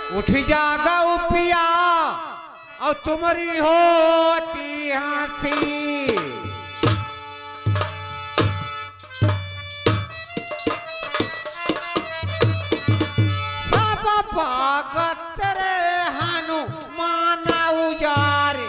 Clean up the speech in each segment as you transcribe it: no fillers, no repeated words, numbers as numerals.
उठ जागा पिया और तुम्हारी होती हंसी। सब भगत रे हनुमान उजारे,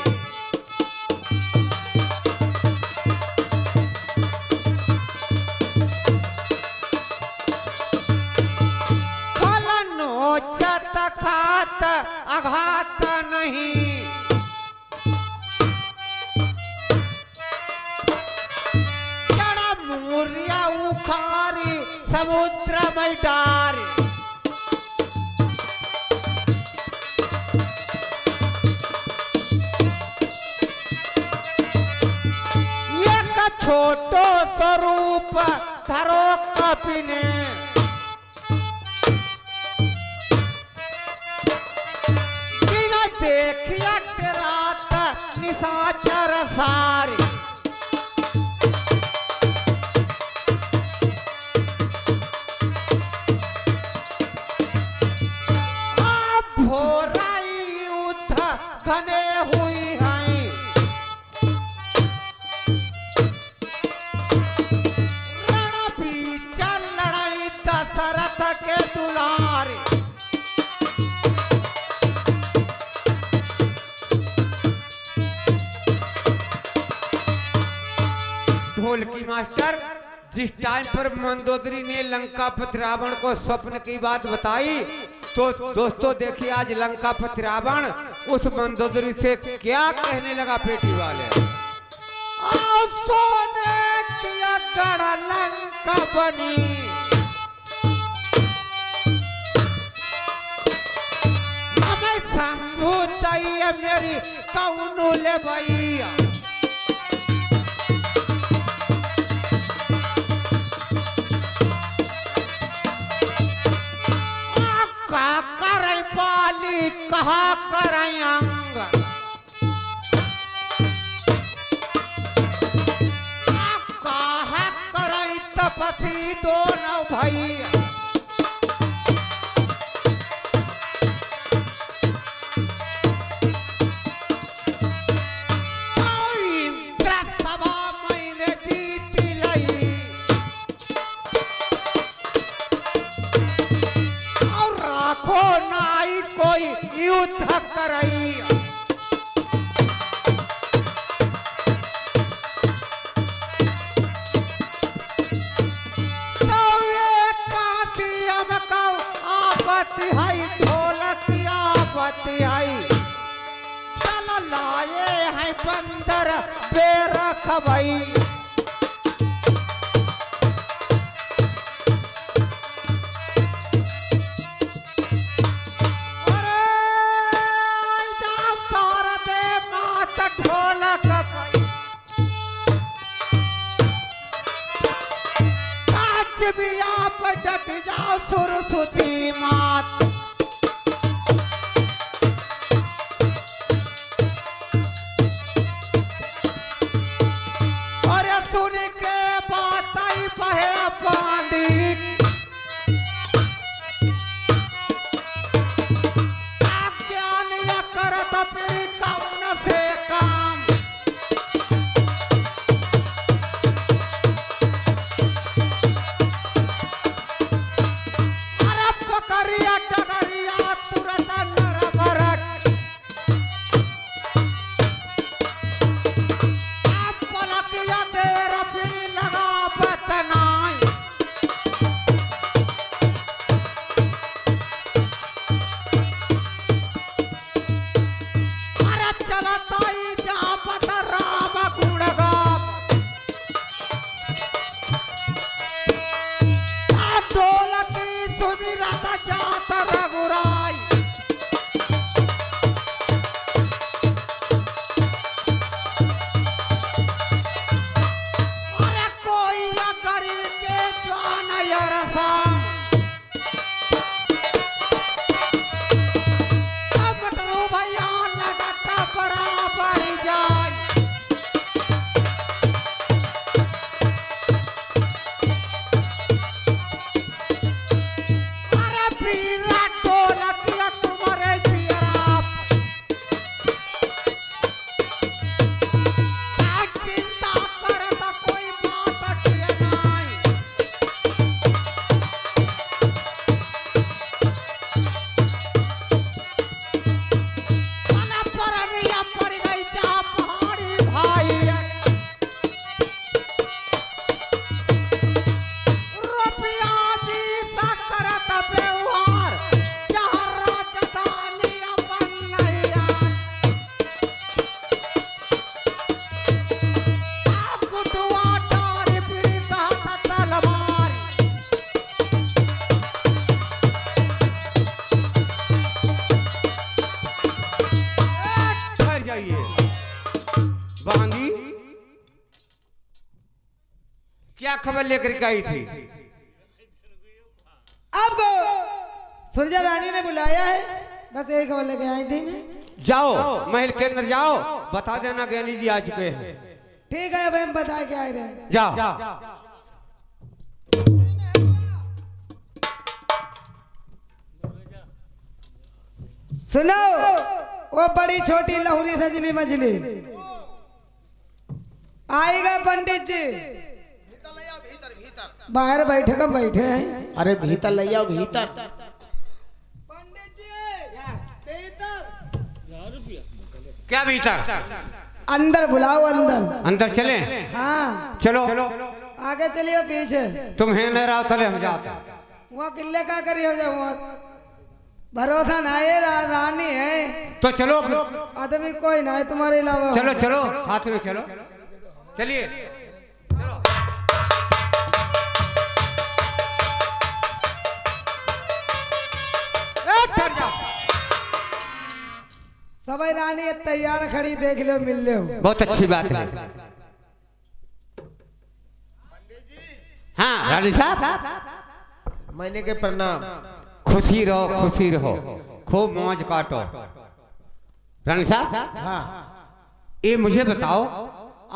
नोचत खात आघात नहीं। जड़ा मूर्या उखारी समुद्र में डारे, एक छोटो स्वरूप धरो कपिने, देखिया रात निशाचर सारे। भोराई युद्ध घने हुई हैं, रण बीच लड़ाई दशरथ के दुलारे। ढोलकी मास्टर, जिस टाइम पर मंदोदरी ने लंकापति रावण को स्वप्न की बात बताई, तो दोस्तों देखिए आज लंकापति रावण उस मंदोदरी से क्या कहने लगा पेटी वाले। सोने किया गढ़ लंका बनी, हमें शंभू चाहिए मेरी कौनू ले भैया। कहा करई अंग, कहा करई तपसी दोनों भैया। इंद्र सभा मैंने जीत लई, और राखो नाई कोई युद्ध करई। तो आपत्ति है, ढोलकी आपत्ति है, चल लाए हैं बंदर बेरख भई। भी आप डट जाओ सुरसुती मात, और सुन के बात आई बहे बांधी। ज्ञान या करत फिर कौन से काम, खबर लेकर के आई थी? आपको सुरजा रानी ने बुलाया है, बस यही खबर लेके आई थी मैं। जाओ महल के अंदर जाओ, बता देना ज्ञानी जी आ चुके हैं। ठीक है, अब हम बता के आए रहे। जाओ। सुनो, वो बड़ी छोटी लहुरी सजली मजली आएगा पंडित जी। बाहर बैठे का बैठे हैं। अरे भीतर ले आओ, भीतर। पंडित जी भीतर। क्या भीतर? अंदर बुलाओ, अंदर। अंदर चले? हाँ चलो। आगे चलिए, पीछे। तुम है न रहा, चले हम जाते। वहाँ किले का करी हो जाए, वहाँ भरोसा ना है, रानी है तो चलो। आदमी कोई ना है तुम्हारे अलावा। चलो चलो, हाथ में चलो, चलिए। सभी रानी तैयार खड़ी, देख लो, मिल लो। बहुत अच्छी बात है। हाँ रानी साहब, मैंने के प्रणाम। खुशी रहो, खुशी रहो, खूब मौज काटो। रानी साहब, हाँ, ये मुझे बताओ,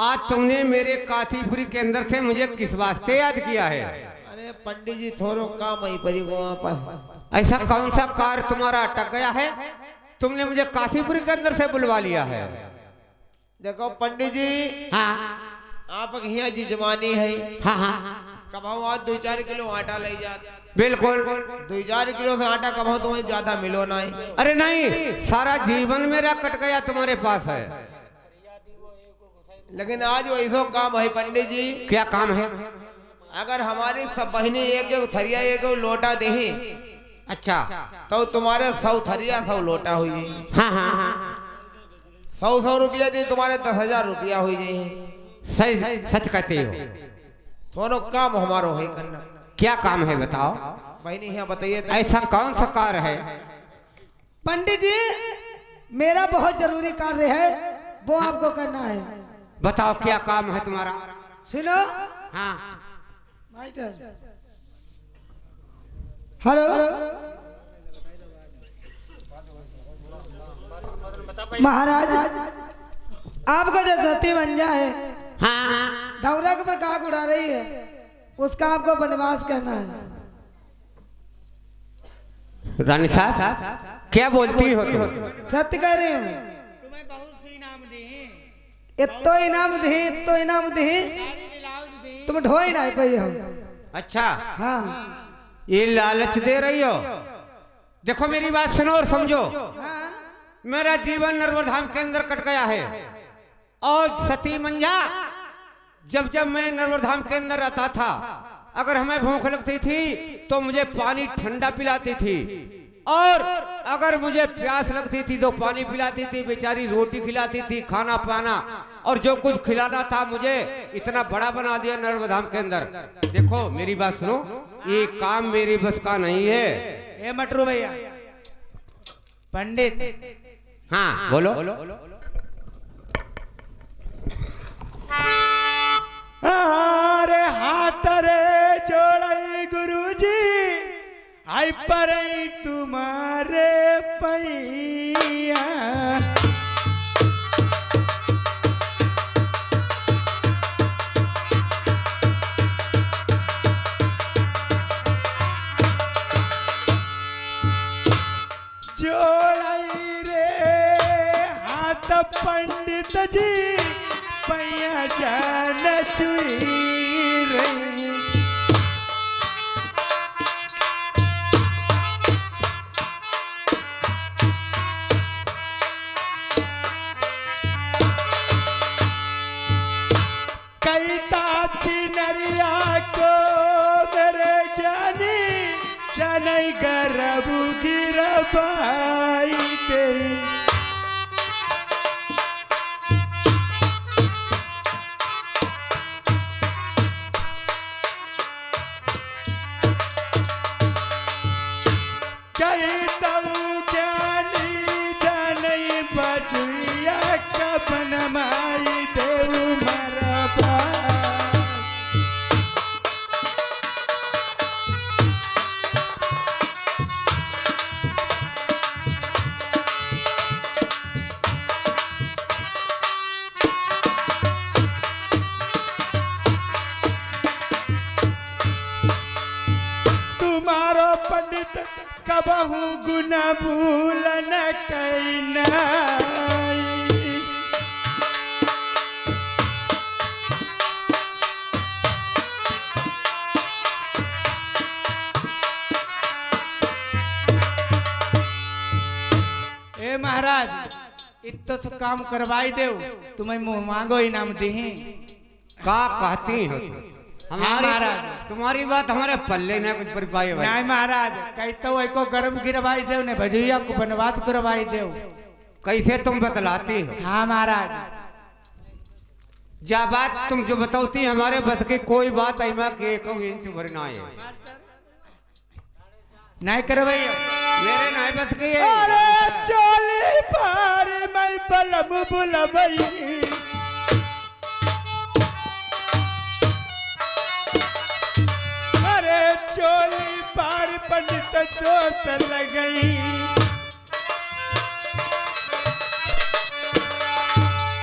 आज तुमने मेरे काशीपुरी के अंदर से मुझे किस वास्ते याद किया है? अरे पंडित जी थोड़ो काम ही पड़ी को वापस। ऐसा कौन सा कार्य तुम्हारा अटक गया है, तुमने मुझे काशीपुरी के अंदर से बुलवा लिया है? देखो पंडित जी, हाँ आप यहाँ जी जमानी है। हाँ हाँ कभाऊ आज 2-4 किलो आटा ले जात। बिल्कुल। 2-4 किलो से आटा कभाऊ तुम्हें ज्यादा मिलो ना है। अरे नहीं, सारा जीवन मेरा कट गया तुम्हारे पास है। लेकिन आज वो ऐसा काम है पंडित जी। क्या काम है? अगर हमारी सब बहनी एक थरिया एक लोटा दे, अच्छा, तो तुम्हारे 100 थरिया 100 लोटा हुई। हाँ हाँ हाँ, 100 रुपया दी, तुम्हारे 10,000 रुपया हुई जाए। सही सच कहते हो। थोड़ा काम हमारो है करना। क्या काम है बताओ? बहनी यहाँ बताइए तो। ऐसा कौन सा कार्य है? पंडित जी, मेरा बहुत जरूरी कार्य है, वो आपको करना है। बताओ क्या काम है तुम्हारा? सुनो। हाँ। हेलो महाराज, आपका जो सती मंजा है, हाँ, धौरा के ऊपर काग उड़ा रही है, उसका आपको वनवास करना है। रानी साहब, क्या बोलती हो तुम? सत्य कह रही हूँ। तुम्हें बहुत सी इनाम दी, इतो इनाम दी, इतो इनाम दी, तुम ढो ही नहीं पाई हो। अच्छा, हाँ, ये लालच दे रही हो? देखो मेरी बात सुनो और समझो। हाँ, मेरा जीवन नर्मदाधाम के अंदर कट गया है, और सती मंजा जब जब मैं नर्मदाधाम के अंदर रहता था, अगर हमें भूख लगती थी तो मुझे पानी ठंडा पिलाती थी, और अगर मुझे प्यास लगती थी तो पानी पिलाती थी, बेचारी रोटी खिलाती थी, खाना पाना, और जो कुछ खिलाना था मुझे इतना बड़ा बना दिया नर्मदाधाम के अंदर। देखो मेरी बात सुनो, ये काम मेरी बस का नहीं है। ए मटरू भैया, पंडित, हाँ बोलो। अरे हाथ रे जोड़ई गुरुजी, आई पर तुम्हारे पैया। जोड़ई रे हाथ पंडित जी, पैया जान चुई रे। कई ताची नरिया को मेरे जानी, जानई गरबू गिरबाई दे। कबहू गुना भूल न कैनाई। ए महाराज इतना सब काम करवाई देव, तुम्हें मुंह मांगो इनाम दी। का कहती हो हमारी महाराज। तुम्हारी बात हमारे पल्ले न कुछ पर पाई भाई। नहीं महाराज, कहते हो एको गर्म गिरवाई देव ने भजैया को बनवास करवाई देव। कैसे तुम बतलाती हो? हाँ महाराज। जा बात तुम जो बताती हमारे बस की कोई बात ऐमा के एक इंच भर ना है। नहीं करवाइयो मेरे नहीं बस की है। अरे चोली पार मैं बलम बुलबई। अरे चोली पार पंडित जोत लगई।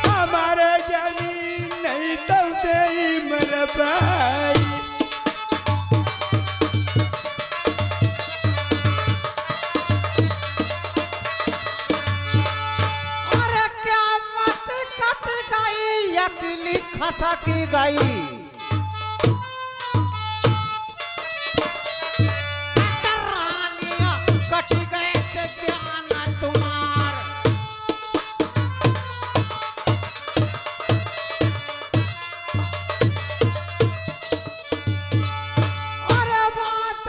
हमारे जानी नहीं तो दे मेरा भाई। अरे क्या मत कट गई अकेली खता की गई। रानिया कट गए से ध्यान तुम्हार। अरे बात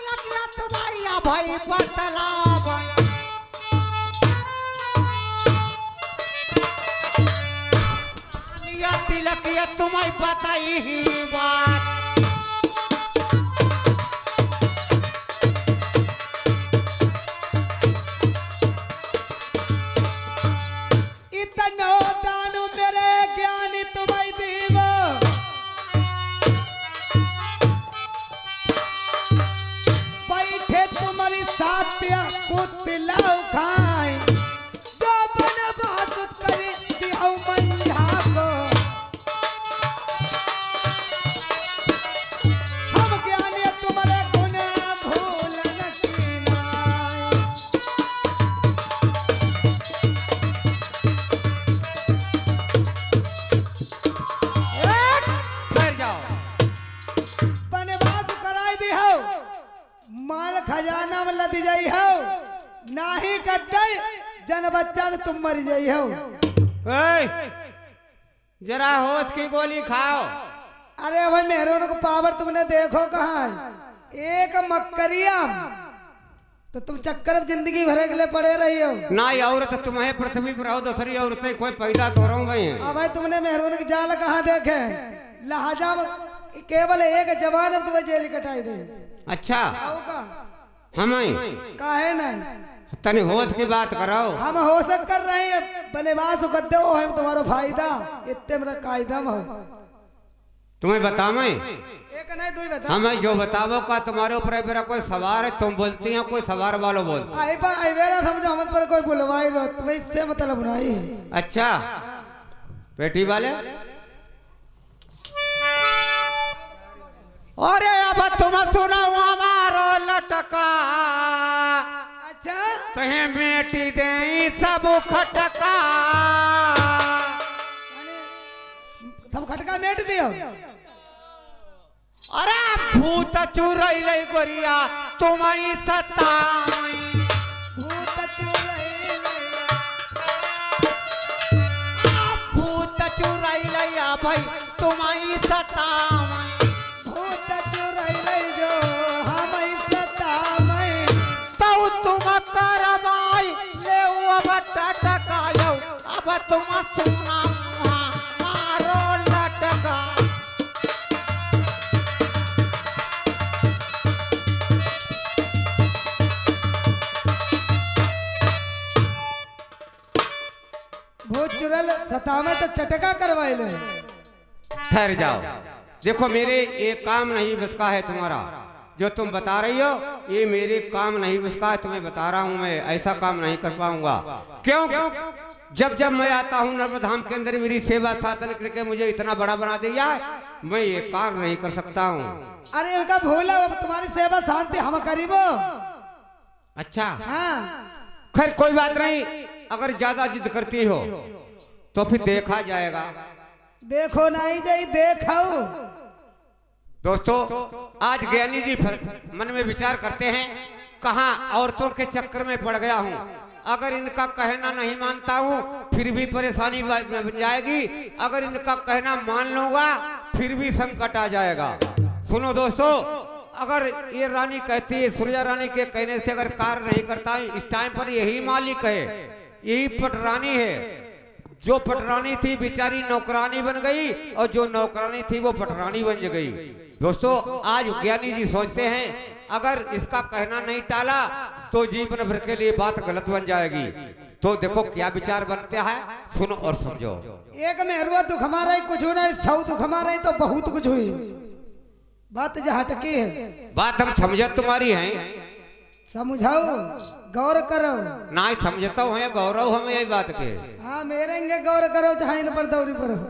लगिया तुम्हारी भाई बतला भाई। तिलक ये तुम्हें बताई ही बात। इतनो दानु मेरे ज्ञान तुम्हें दीवो। बैठे तुम्हारी सात्या पुतला खाए। जो बन बात करे दियो मंझा को। हम ज्ञानी तुम्हारे गुण भूलन की नाय। ठहर जाओ। बनवास कराई दी हो, माल खजाना में लद जाई हो। नाही करते जन बच्चा तो तुम मर जाई हो। ए, जरा होश की गोली खाओ। अरे भाई मेहरून को पावर तुमने देखो कहाँ है? एक मक्करिया तो तुम चक्कर में जिंदगी भरे के लिए पड़े रही हो। ना ये औरत तुम्हें पृथ्वी पर रहो दूसरी औरतें कोई पैदा तो रहो गई हैं। अब भाई तुमने मेहरून की जाल कहाँ देखे? लहाजा में केवल एक जवान अब तुम्हें जेल कटाई दे। अच्छा आओ का हमें काहे नहीं? तनी होश की बात करो। हम हो सक कर रहे हैं बनेवास कर दो है तुम्हारा फायदा। इतने मेरा कायदा में हो। तुम्हें बतावे एक नहीं दो ही बता। हमें जो बतावो का तुम्हारे ऊपर है मेरा कोई सवार है। तुम बोलती हो कोई सवार वालों बोल। आई पर आई मेरा समझो हम पर कोई बुलवाई रो तुम्हें इससे मतलब नहीं है। अच्छा पेटी वाले। अरे अब तुम सुनो हमारो लटका। अच्छा तहे बेटी दे सब खटका। सब खटका मेट दियो। अरे भूत चुरैले गोरिया तुम्हारी सताई। भूत चुरैले भूत चुरैले भाई तुम्हारी सताई। भूत चुरैले जो हम सतामई। तो तुम करवाई ले अब टटकायो। अब तुम सुना मारो लटका। भूत चुरैल सतामे तो टटका करवाई ले। ठहर जाओ। देखो मेरे ये काम नहीं बस का है तुम्हारा। जो तुम बता रही हो ये मेरे काम नहीं बस का है। तुम्हें बता रहा हूँ मैं ऐसा काम नहीं कर पाऊंगा। क्यों? जब जब मैं आता हूँ नर्मधाम के अंदर मेरी सेवा साधन करके मुझे इतना बड़ा बना दिया मैं ये कार्य नहीं कर सकता हूँ। अरे उनका भूला वो तुम्हारी सेवा शांति हम करीबो। अच्छा हाँ खैर कोई बात नहीं, अगर ज्यादा जिद करती हो तो फिर देखा जाएगा। देखो नहीं जाई देखाओ। दोस्तों आज ज्ञानी जी मन में विचार करते हैं, कहाँ औरतों के चक्कर में पड़ गया हूँ। अगर इनका कहना नहीं मानता हूँ फिर भी परेशानी बन जाएगी, अगर इनका कहना मान लूंगा फिर भी संकट आ जाएगा। सुनो दोस्तों, अगर ये रानी कहती है, सुरजा रानी के कहने से अगर कार्य नहीं करता है, इस टाइम पर यही मालिक है, यही पटरानी है। जो पटरानी थी बेचारी नौकरानी बन गई और जो नौकरानी थी वो पटरानी बन गई। दोस्तों आज ज्ञानी जी सोचते हैं अगर इसका कहना नहीं टाला तो जीवन भर के लिए बात गलत बन जाएगी। तो देखो क्या विचार बनता है, सुनो और समझो। एक मेहरुआ दुख हमारा ही कुछ नहीं, 100 दुख हमारा ही तो बहुत कुछ हुई। बात जो हटकी है, बात हम समझत तुम्हारी है, समझाओ गौर करो। ना ही समझता हूँ गौरव हमें यही बात के। हाँ मेरेंगे गौर करो चाहे इन पर दौरी पर हो।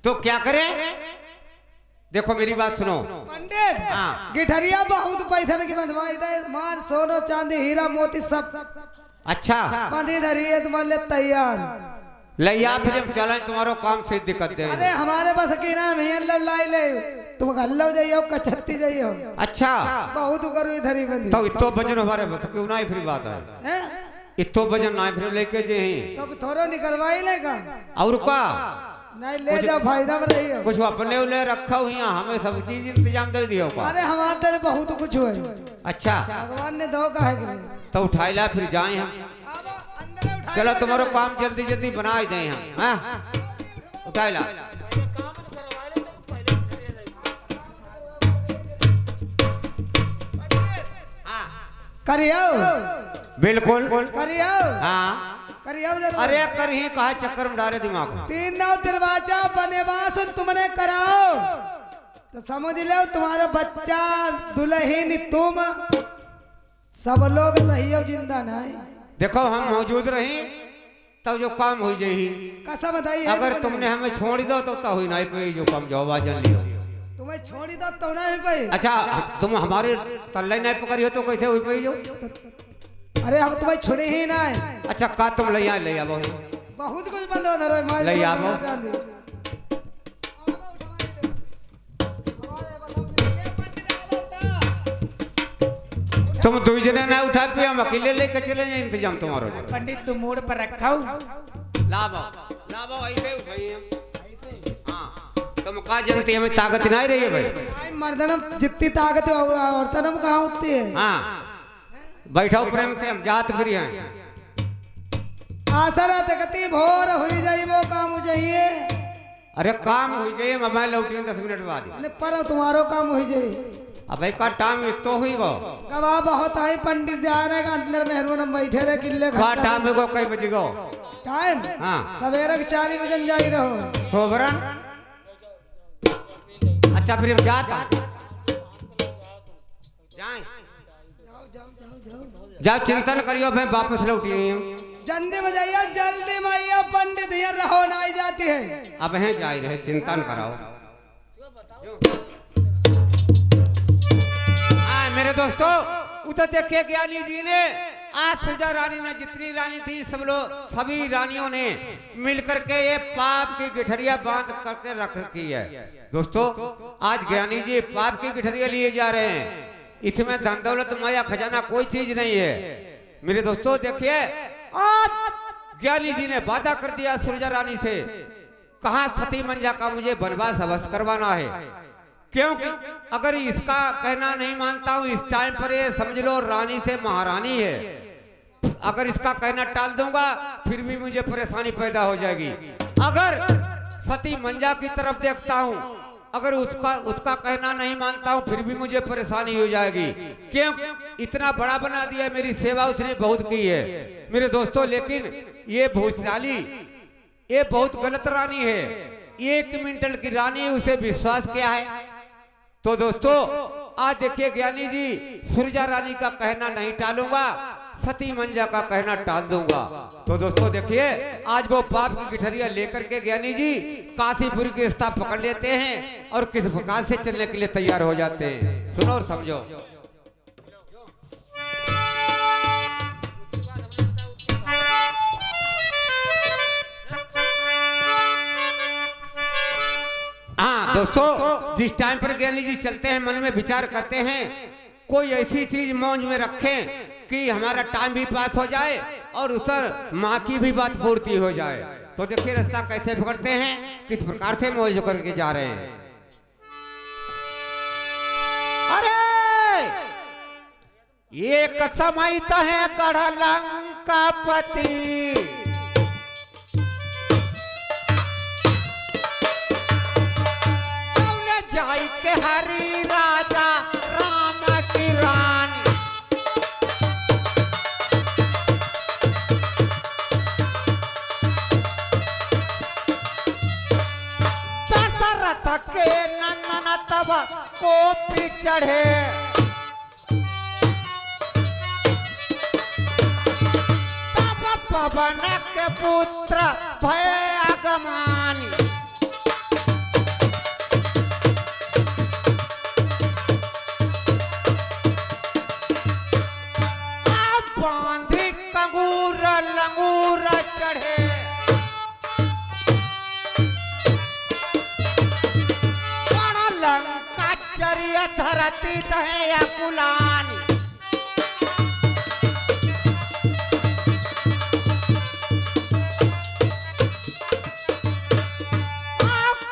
तो क्या करें, देखो मेरी बात सुनो पंडित। हाँ। गिठरिया बहुत पैसा की बंधवाई दे, मान सोनो चांदी हीरा मोती सब अच्छा बंधी धरी है तुम्हारे लिए तैयार। लैया फिर चले तुम्हारो काम से दिक्कत दे। अरे हमारे पास की नाम है अल्लाह लाई ले, तुम गल्लो जाइयो कचत्ती जाइयो। अच्छा बहुत करो इधर ही बंदी। तो इतो वजन हमारे बस क्यों ना फिर बात है, हैं? इतो वजन ना फिर लेके जे ही तब थोड़ा निकलवाई लेगा और का नहीं ले जाओ, फायदा में रही हो। कुछ अपने उले रखा हुई है, हमें सब चीज इंतजाम दे दियो का। अरे हमारे तेरे बहुत कुछ हुए, अच्छा भगवान ने दो कहा है। तो उठाई ला फिर जाए हम। चलो तुम्हारा काम जल्दी जल्दी बना ही दें हम। हाँ उठाई ला। करियो बिल्कुल करियो हाँ करियो जरूर। अरे कर ही कहा चक्कर में डाले दिमाग में। 3 नौ दरवाजा बनेवास तुमने कराओ तो समझ लो तुम्हारा बच्चा दुल्हन तुम सब लोग रहियो जिंदा नहीं। देखो हम मौजूद रही तब जो काम हो जाही, कसम बताइए अगर तुमने हमें छोड़ दो तो हुई नहीं पे जो काम जवाब जन लियो। तुम्हें छोड़ी दो तो नहीं भाई। अच्छा तुम हमारे तल्ले नहीं पकड़ी हो तो कैसे हुई पे जो। अरे हम तुम्हें छोड़े ही नहीं। अच्छा का तुम ले आ बहुत कुछ बंद हो धरो ले आओ। तुम 2 जने ना उठा पे हम अकेले लेके चले जाए, इंतजाम तुम्हारा। पंडित तू मोड़ पर रखा लाभो लाभो ऐसे उठाइए हम। हाँ तुम का जनती हमें ताकत नहीं रही है भाई। मर्दनम जितनी ताकत औरतनम कहाँ होती है। हाँ बैठो प्रेम से, हम जात फिर हैं। आसरा तकती भोर हुई जाई वो काम चाहिए। अरे काम हो जाए मोबाइल लौटिए 10 मिनट बाद। पर तुम्हारो काम हुई जाए। अब भाई का टाइम तो हुई गो गवाह बहुत आई, पंडित जा रहे का अंदर मेहरबान बैठे रहे किले का टाइम को कई बजे गो टाइम। हाँ सवेरे 4 बजे जाई रहो सोबरन। अच्छा फिर हम जाता जाए जाओ चिंतन करियो भाई वापस लौटिए। जल्दी बजाइए जल्दी माइया, पंडित ये रहो नहीं जाती है। अब है जा रहे चिंतन कराओ। मेरे दोस्तों उधर देखिए ज्ञानी जी ने आज सुरजा रानी ने जितनी रानी थी सब लोग सभी रानियों ने मिलकर के ये पाप की गिठरिया बांध करके रख रखी है। दोस्तों आज ज्ञानी जी पाप की गिठरिया लिए जा रहे हैं, इसमें धन दौलत माया खजाना कोई चीज नहीं है। मेरे दोस्तों देखिए आज ज्ञानी जी ने वादा कर दिया सुरजा रानी से, कहा सती मंजा का मुझे वनवास अवश्य करवाना है, क्योंकि अगर इसका कहना नहीं मानता हूं इस टाइम पर ये समझ लो रानी से महारानी है। अगर इसका कहना टाल दूंगा फिर भी मुझे परेशानी पैदा हो जाएगी। अगर सती मंजा की तरफ देखता हूं, अगर उसका कहना नहीं मानता हूं फिर भी मुझे परेशानी हो जाएगी, क्यों इतना बड़ा बना दिया, मेरी सेवा उसने बहुत की है। मेरे दोस्तों लेकिन ये भूतशाली ये बहुत गलत रानी है, 1 क्विंटल की रानी उसे विश्वास क्या है। तो दोस्तों आज देखिए ज्ञानी जी सुरजा रानी का कहना नहीं टालूंगा, सती मंजा का कहना टाल दूंगा। तो दोस्तों देखिए आज वो पाप की गिठरिया लेकर के ज्ञानी जी काशीपुर की रास्ता पकड़ लेते हैं और किस प्रकार से चलने के लिए तैयार हो जाते हैं। सुनो और समझो। दोस्तों जिस टाइम पर ज्ञानी जी चलते हैं मन में विचार करते हैं कोई ऐसी चीज मौज में रखें कि हमारा टाइम भी पास हो जाए और उस माँ की भी बात पूर्ति हो जाए। तो देखिए रास्ता कैसे पकड़ते हैं, किस प्रकार से मौज करके जा रहे हैं। अरे एक समय है गढ़ लंकापति, जाई के हरि राजा राम की रानी, दशरथ के नंदन तब कोपी चढ़े, तब पवन के पुत्र भय अगमानी, बांधी कंगूर लंगूर चढ़े, बड़ा लंका चरिया धरती दहे अकुलानी,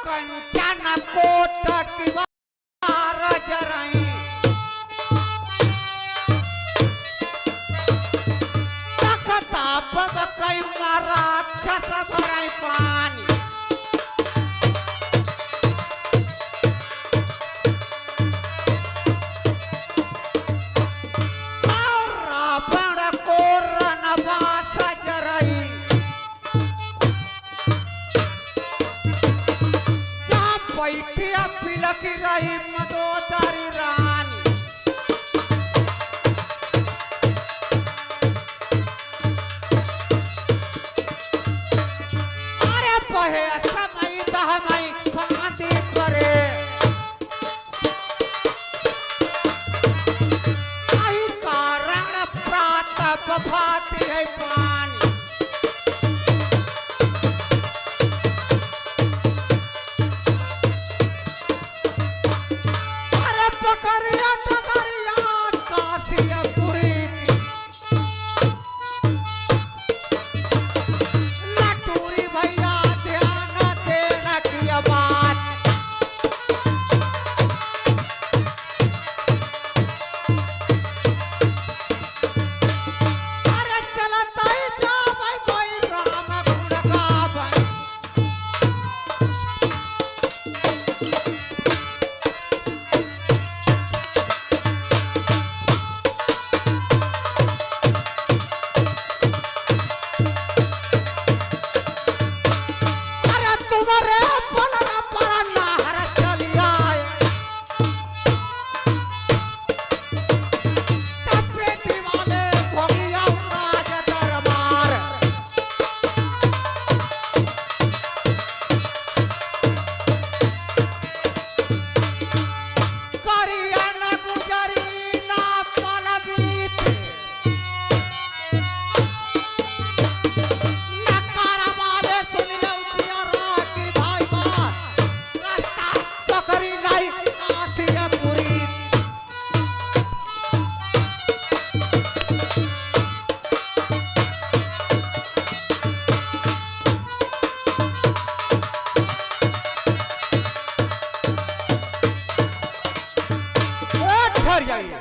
कंचन कोट की जरई, कई राक्षस भराई पानी, और रावण को रणवास जरई, जहाँ बैठिया पिलक रही मदोदरी रानी, समय दहमई फांदी परे, आई कारण प्रात भाती है पानी, अरे पकड़िया टकरिया कासिया पुरी की, लटूरी भैया बात, अरे चलता ही जा भाई भाई राम गुण गावै, अरे तुम्हारे पलना पर नहर चली आए, तब बेटी वाले भोगिया राज दरबार, करिया न गुजरी ना पल बीत, न कारवाले सुन लो जिया की भाई बात, रास्ता पकड़ी लाई काथिया पुरी, ठहर जाइए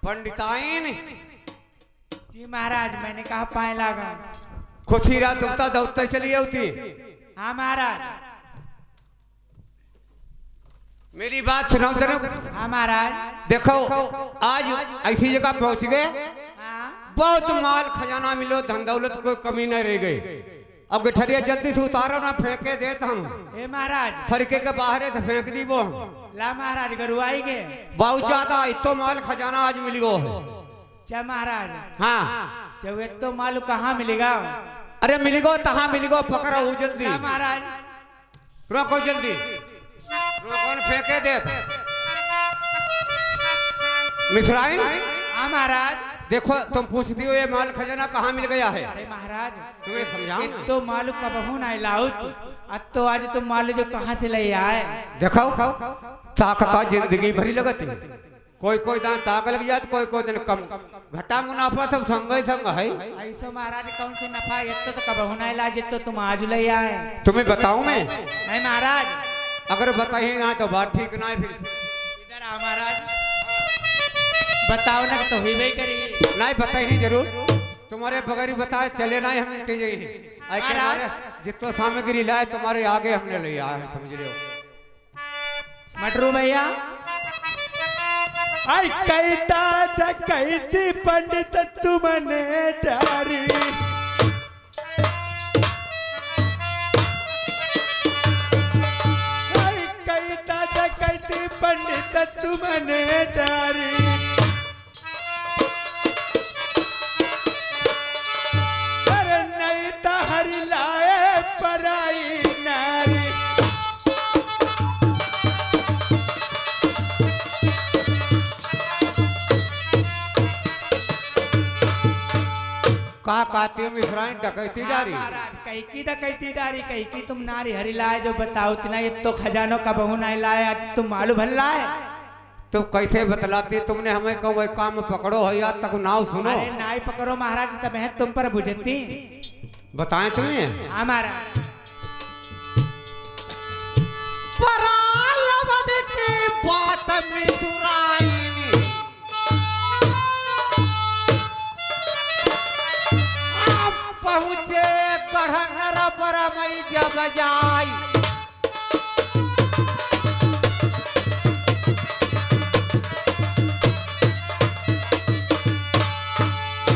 पंडिताइन, जी महाराज मैंने कहा पाए लागा। खुशी रात उगता दौड़ते चली होती। हाँ महाराज। मेरी बात सुनाओ जरा। हाँ महाराज। देखो आज ऐसी जगह पहुंच गए, हाँ बहुत माल खजाना मिलो, धन दौलत कोई कमी नहीं रह गई। अब गठरिया जल्दी से उतारो ना, फेंके देता हम। ए महाराज फरके के बाहर से फेंक दी वो। ला महाराज गरुआई के बहुत ज्यादा इतो माल खजाना आज मिल गो है। चा महाराज। हाँ चवे तो मालूम कहाँ मिलेगा? अरे मिल गो तहाँ मिल गो, पकड़ो जल्दी। ला महाराज रोको जल्दी, रोको न फेंके दे। मिश्राइन हाँ महाराज। देखो तुम पूछती हो ये माल खजाना कहाँ मिल गया है, अरे महाराज तुम्हें समझाऊं ये तो मालू कबहू ना लाउत अब तो आज तुम मालू जो कहाँ से ले आए। देखो ताक का जिंदगी भरी लगती है, कोई कोई दान ताक लग जात, कोई कोई दिन कम घटा मुनाफा सब संग ही संग है। ऐसो महाराज कौन सी नफा ये तो कबहू ना ला तो तुम आज ले आए। तुम्हें बताऊं मैं, नहीं महाराज अगर बताइए ना तो बात ठीक ना है फिर। इधर आ महाराज बताओ ना तो ही वही करी। नहीं बताइए जरूर, तुम्हारे बगैर ही बताए चले ना हम हमारे जितना सामग्री लाए तुम्हारे आगे हमने ले आया है, समझ रहे हो। मटरू भैया आई कहता था कहती पंडित तुमने डारी आई कहता था कहती पंडित तुमने डारी अरे नहीं तो हरि लाए पराई नारी का कहती हो मिश्राइन डकैती जारी, कहीं की डकैती डारी कहीं की तुम नारी हरी लाए जो बताओ इतना ये तो खजानों का बहू नहीं लाए आज तुम मालूम भल लाए। तुम कैसे बतलाती, तुमने हमें को वही काम पकड़ो है या तक नाव सुनो। अरे नाई पकड़ो महाराज तब है तुम पर बुझती बताएं तुम्हें हमारा परालवद की बात मिथुराइनी आप पहुँचे गढ़नर पर मई जब जाई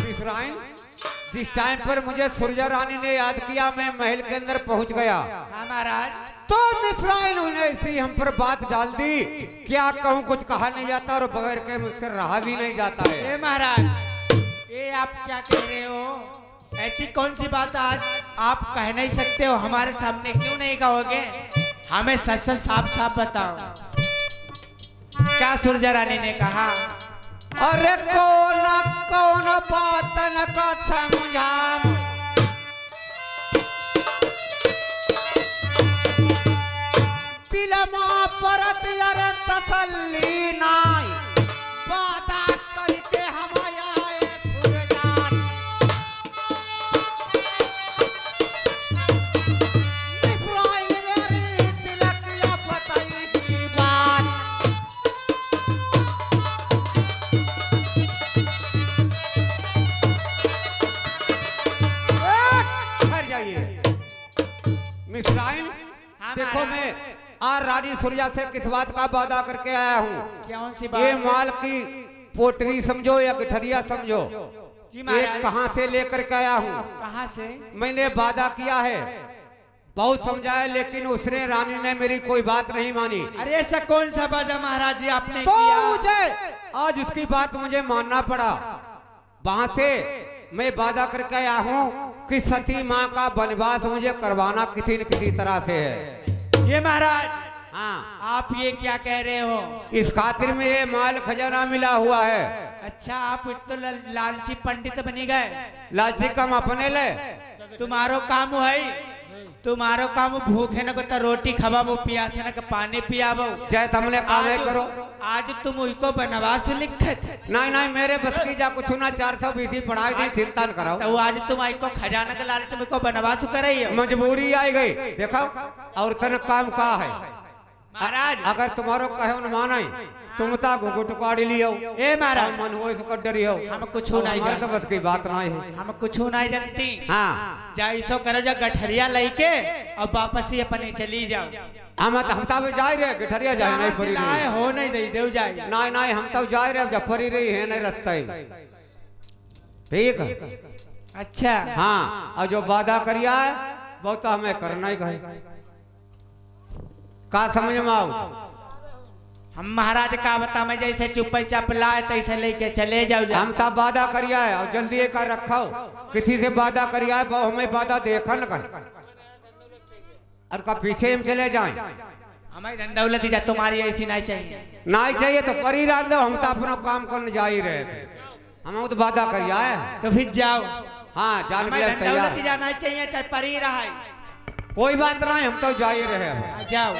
मिश्राइन, जिस टाइम पर मुझे सुरजा रानी ने याद किया मैं महल के अंदर पहुंच गया महाराज तो मिश्राइन ने ऐसी हम पर बात डाल दी, क्या कहूँ कुछ कहा नहीं जाता और बगैर के मुझसे रहा भी नहीं जाता है। ए महाराज ये आप क्या कह रहे हो, ऐसी कौन सी बात आज आप कह नहीं सकते हो, हमारे सामने क्यों नहीं कहोगे, हमें सच सच साफ साफ बताओ क्या सुरजा रानी ने कहा। अरे कौन कौन बात न का समझाम दिलमा परत यार तसल्ली नाई वादा करके हम आए सुरजान मिश्राइन मेरी तिलक या बताई की बात घर जाइए। मिश्राइन हाँ, देखो महाराज। मैं आज रानी सुरजा से किस बात का वादा करके आया हूँ, कौन सी ये बात माल की पोटरी समझो या गठरिया समझो, जी ये महाराज कहाँ से लेकर के आया हूँ। कहाँ से। मैंने वादा किया है, बहुत समझाया लेकिन उसने रानी ने मेरी कोई बात नहीं मानी, अरे ऐसा कौन सा बाजा महाराज जी आपने तो किया। मुझे आज उसकी बात मुझे मानना पड़ा। वहां से मैं वादा करके आया हूँ कि सती माँ का वनवास मुझे करवाना किसी न किसी तरह से है। ये महाराज हाँ, आप ये क्या कह रहे हो। इस खातिर में ये माल खजाना मिला हुआ है। अच्छा आप तो लालची पंडित बनी गए, लालची कम अपने ले, तुम्हारो काम है, तुम्हारो काम भूखे न को रोटी खवाबो प्यासे न को पानी पियाबो। जय तुमने काम है करो। आज तुम उनको बनवास लिखत नहीं नहीं मेरे बस की जा कुछ ना 420 पढ़ाई दी, चिंता न कराओ। तो आज तुम आई को खजाना के लालच में को बनवास करई हो। मजबूरी आई गई, देखो और तन काम का है महाराज अगर तुम्हारो कहो न माने तुम ता घुघुट काढ़ लियो ए महाराज मन हो इसको डरी हो, हम कुछ नहीं हमारे तो जानते, बस की बात नहीं है। हम कुछ नहीं जानती। हाँ जाइसो करो जा गठरिया लेके और वापस ही अपने चली जाओ। हम तो जाए रहे गठरिया जाए नहीं पड़ी लाए रही। हो नहीं दे देव जाए। नहीं नहीं हम तो जाए रहे जब पड़ी रही है नहीं रास्ते में, ठीक है। अच्छा हाँ और जो वादा करिया है वो तो हमें करना ही कहे, का समझ में आओ। हम महाराज का बता मैं जैसे चुप्पे चाप लाए तैसे लेके चले जाओ जा। हम तब वादा करिया है और जल्दी एक रखो, किसी से वादा करिया है वो हमें वादा देखन कर और का पीछे हम चले जाएं। हमें धन दौलत ही जा, तुम्हारी ऐसी नहीं चाहिए। नहीं चाहिए तो कर ही रहा दो, हम तो अपना काम करने जा ही रहे थे। हम तो वादा करिया है। तो फिर जाओ, हाँ जान हमें के धन तैयार। दौलत ही जाना चाहिए, चाहे पर ही रहा है। कोई बात नहीं, हम तो जा ही रहे हैं। जाओ,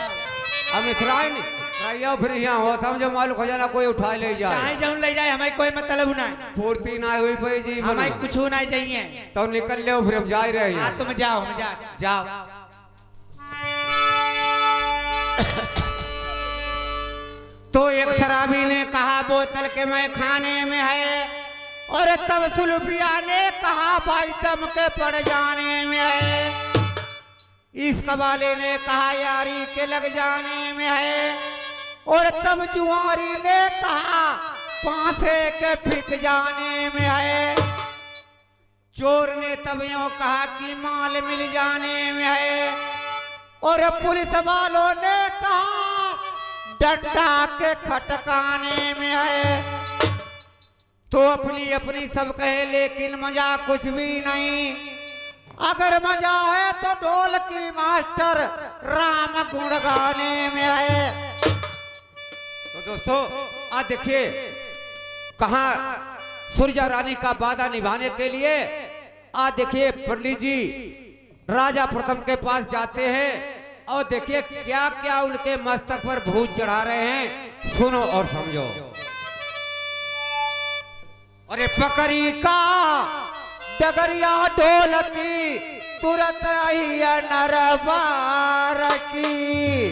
हम इतराई नहीं रहियो, फिर यहाँ हो समझो मालूम हो जाना कोई उठा ले चाहे जाए, जाऊं ले जाए, हमें कोई मतलब नहीं, पूर्ति ना हुई पाई जी हमें कुछ नहीं चाहिए। तो निकल ले, फिर हम जा ही रहे हाँ हैं। तुम जाओ, हम जा। जाओ। तो एक शराबी ने कहा बोतल के मैं खाने में है, और तब सुल्फिया ने कहा भाई दम के पड़ जाने में है। इस कबाले ने कहा यारी के लग जाने में है, और तब जुआरी ने कहा पांसे के फिक जाने में है। चोर ने तब यूं कहा कि माल मिल जाने में है, और पुलिस वालों ने कहा डंडा के खटकाने में है। तो अपनी अपनी सब कहे लेकिन मजा कुछ भी नहीं, अगर मजा है तो ढोल की मास्टर राम गुण गाने में है। तो दोस्तों आज देखिए कहाँ सुरजा रानी का वादा निभाने के लिए आज देखिए पंडित जी राजा प्रथम के पास जाते हैं, और देखिए क्या क्या उनके मस्तक पर भूत चढ़ा रहे हैं, सुनो और समझो। अरे पकड़ी का डगरिया ढोलकी तुरंत आई नरबार की।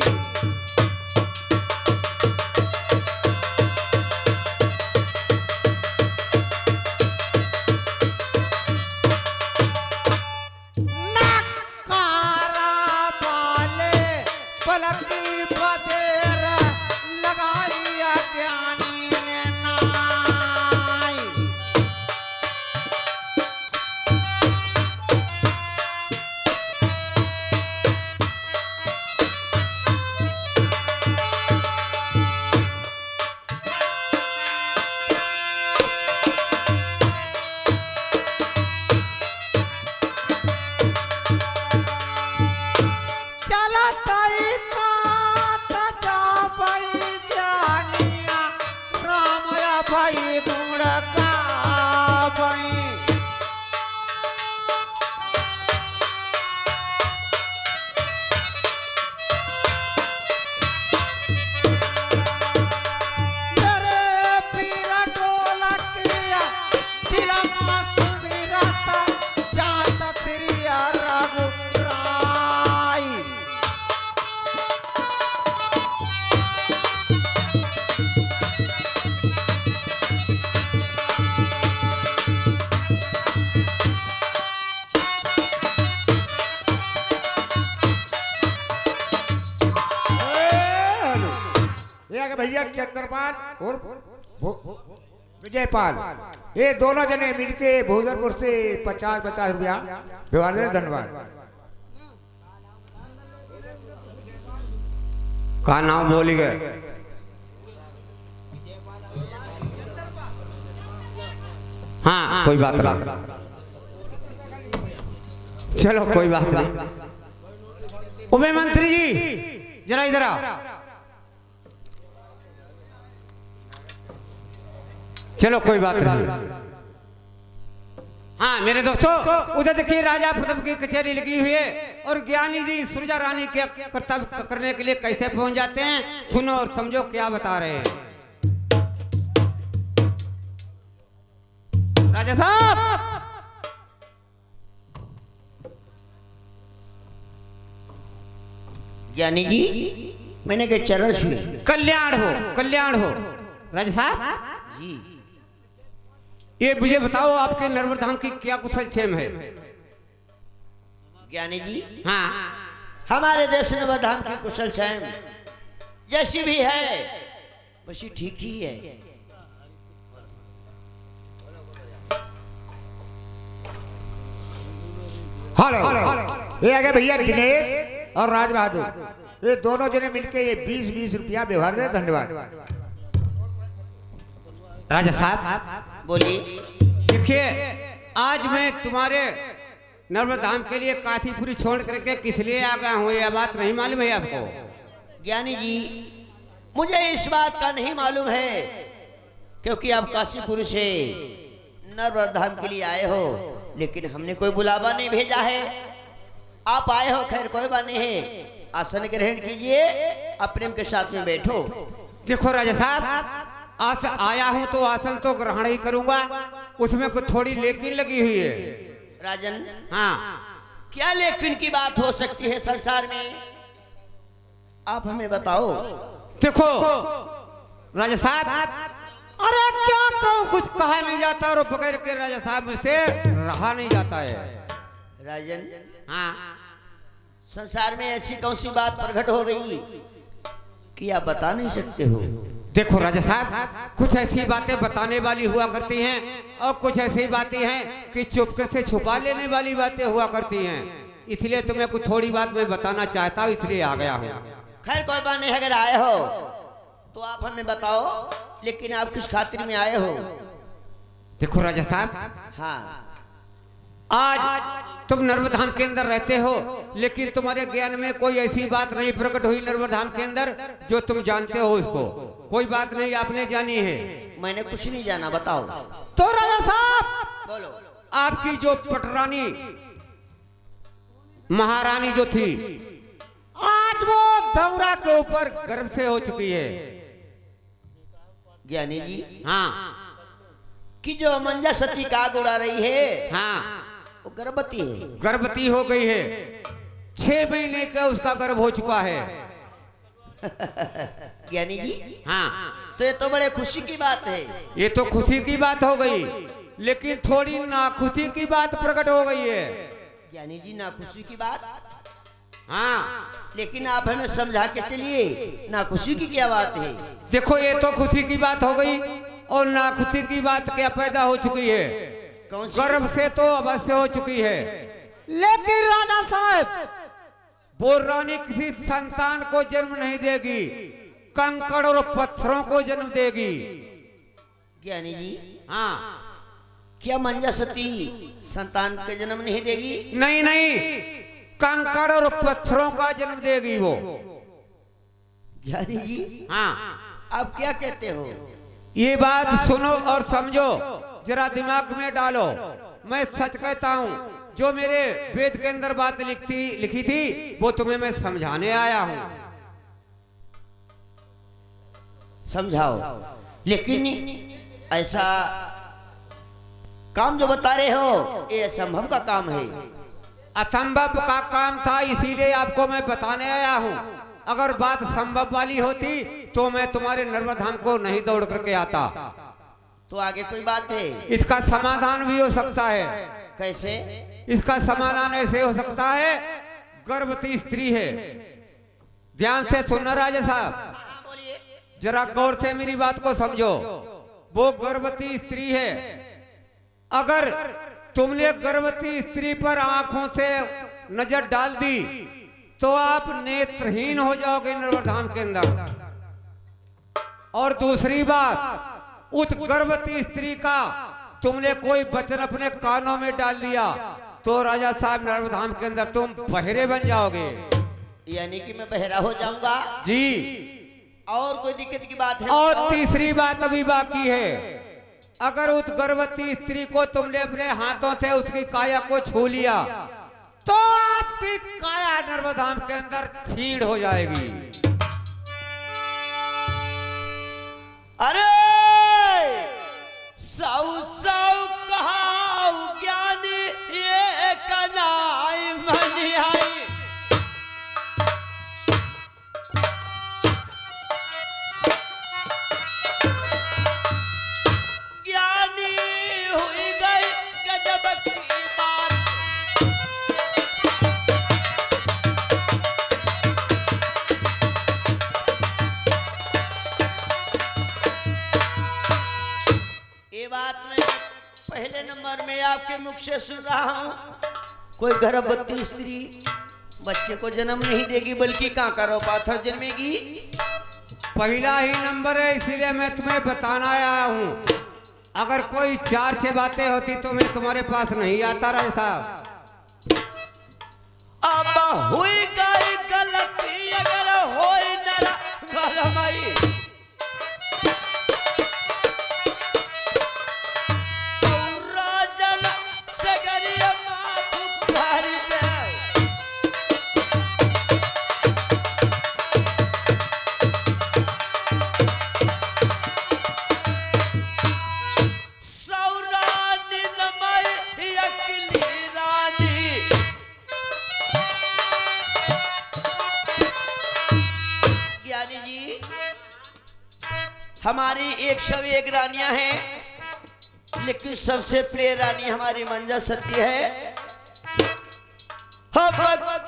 नकारा वाले पलकी बदेर लगाइया ज्ञानी ने नाई। भाई गुण का भाई पीरा ढोलकिया दिला सुमिरता जाता तिरिया राघु राई। भैया चंद्रपाल और विजयपाल, ये दोनों जने मिलके भोजनपुर से 50-50 रुपया व्यवहार दे। धन्यवाद। का नाम बोली गए? हाँ कोई बात नहीं, चलो कोई बात नहीं। उमे मंत्री जी जरा इधर आओ। चलो कोई बात नहीं। हाँ मेरे दोस्तों उधर देखिए राजा प्रथम की कचहरी लगी हुई है, और ज्ञानी जी सुरजा रानी के कर्तव्य करने के लिए कैसे पहुंच जाते हैं, सुनो और समझो क्या बता रहे हैं। राजा साहब ज्ञानी जी मैंने के चरण छुए। कल्याण हो, कल्याण हो। राजा साहब जी ये मुझे बताओ आपके नर्मदा धाम की क्या कुशल क्षेम है? ज्ञानी जी हाँ हमारे देश नर्मदा धाम की कुशल क्षेम जैसी भी है वैसी ठीक ही है। हेलो, ये आगे भैया दिनेश और राज बहादुर, ये दोनों जने मिलके ये 20-20 रुपया व्यवहार दे। धन्यवाद। राजा साहब बोलिए। देखिए आज मैं तुम्हारे नर्मदा धाम के लिए काशीपुरी छोड़ करके किस लिए आ गया हूँ, यह बात नहीं मालूम है आपको? ज्ञानी जी मुझे इस बात का नहीं मालूम है, क्योंकि आप काशीपुर से नर्मदा धाम के लिए आए हो, लेकिन हमने कोई बुलावा नहीं भेजा है। आप आए हो, खैर कोई बात नहीं है। आसन ग्रहण कीजिए, अपने के साथ में बैठो। देखो राजा साहब, आस आया हूँ तो आसन तो ग्रहण ही करूंगा, उसमें कुछ थोड़ी लेकिन लगी हुई है। राजन, हाँ, क्या लेकिन की बात हो सकती है संसार में? आप हमें बताओ। देखो राजा साहब, अरे क्या कहूँ, कुछ कहा नहीं जाता और बगैर के राजा साहब मुझसे रहा नहीं जाता है। राजन, हाँ, संसार में ऐसी कौन सी बात प्रकट हो गई कि आप बता नहीं सकते हो? देखो राजा साहब, कुछ ऐसी बातें बताने वाली हुआ करती हैं और कुछ ऐसी बातें हैं कि चुपके से छुपा लेने वाली बातें हुआ करती हैं। इसलिए तुम्हें कुछ थोड़ी बात मैं बताना चाहता हूँ, इसलिए आ गया हूँ। खैर कोई बात नहीं, अगर आए हो तो आप हमें बताओ, लेकिन आप किस खातिर में आए हो? देखो राजा साहब, हाँ, आज तुम नर्मदा धाम के अंदर रहते हो, लेकिन तुम्हारे ज्ञान में कोई ऐसी बात नहीं प्रकट हुई नर्मदा धाम के अंदर जो तुम जानते हो। उसको कोई बात नहीं आपने जानी है। मैंने कुछ नहीं जाना, बताओ। तो राजा साहब, बोलो। आपकी जो पटरानी महारानी जो थी, आज वो धौरा के ऊपर गर्भ से हो चुकी है। ज्ञानी जी, हाँ कि जो अमंजा सती काग उड़ा रही है, हाँ, वो गर्भवती है। गर्भवती हो गई है, 6 महीने का उसका गर्भ हो चुका है। ज्ञानी जी, हाँ, तो ये तो बड़े खुशी की बात है। ये तो खुशी की बात हो गई, लेकिन थोड़ी नाखुशी की बात प्रकट हो गई है। ज्ञानी जी, ना खुशी की बात? हाँ, लेकिन आप हमें समझा के चलिए, ना खुशी की क्या बात है? देखो ये तो खुशी की बात हो गई और नाखुशी की बात क्या पैदा हो चुकी है। कौन सी? गर्भ से तो अवश्य हो चुकी है, लेकिन राजा साहब वो रानी किसी संतान को जन्म नहीं देगी, कंकड़ और पत्थरों को जन्म देगी। ज्ञानी जी, हाँ, क्या मंजा सती संतान के जन्म नहीं देगी? नहीं नहीं, कंकड़ और पत्थरों का जन्म देगी वो। ज्ञानी जी, हाँ, आप क्या कहते हो? ये बात सुनो और समझो, जरा दिमाग में डालो। मैं सच कहता हूँ, जो मेरे वेद के अंदर बात लिखी थी वो तुम्हें मैं समझाने आया हूँ। समझाओ, लेकिन ऐसा काम जो बता रहे हो ये असंभव का काम है। असंभव का काम था, इसीलिए आपको मैं बताने आया हूँ। अगर बात संभव वाली होती तो मैं तुम्हारे नर्मदा धाम को नहीं दौड़ करके आता। तो आगे कोई बात है? इसका समाधान भी हो सकता है। कैसे? इसका समाधान ऐसे हो सकता है, गर्भवती स्त्री है। ध्यान से सुनना राजा साहब, हाँ, बोलिए। जरा गौर से मेरी बात को समझो। वो गर्भवती स्त्री है, अगर तुमने गर्भवती स्त्री पर आंखों से नजर डाल दी तो आप नेत्रहीन हो जाओगे नर्मदा धाम के अंदर। और दूसरी बात, उस गर्भवती स्त्री का तुमने कोई वचन अपने कानों में डाल दिया तो राजा साहब नर्मदा धाम के अंदर तुम बहरे बन जाओगे। यानी कि मैं बहरा हो जाऊंगा जी। और कोई दिक्कत की बात है? और तीसरी बात अभी बाकी है, अगर उस गर्भवती स्त्री को तुमने अपने हाथों से उसकी काया को छू लिया तो आपकी काया नर्मदा धाम के अंदर छीड़ हो जाएगी। अरे सौ सौ कहाऊ ज्ञानी ये कनाई मनिहाई। ज्ञानी हुई गई गजब की बात। ये बात मैं पहले नंबर में आपके मुख से सुन रहा हूँ। कोई गर्भवती स्त्री बच्चे को जन्म नहीं देगी, बल्कि कांकरो पाथर जन्मेगी। पहला ही नंबर है, इसीलिए मैं तुम्हें बताना आया हूँ। अगर कोई 4-6 बातें होती तो मैं तुम्हारे पास नहीं आता राजा साहब। अब हुई गई गलती अगर होई नरा गरमई, तो हमारी 101 रानियां हैं, लेकिन सबसे प्रिय रानी हमारी मंजा सती है। हम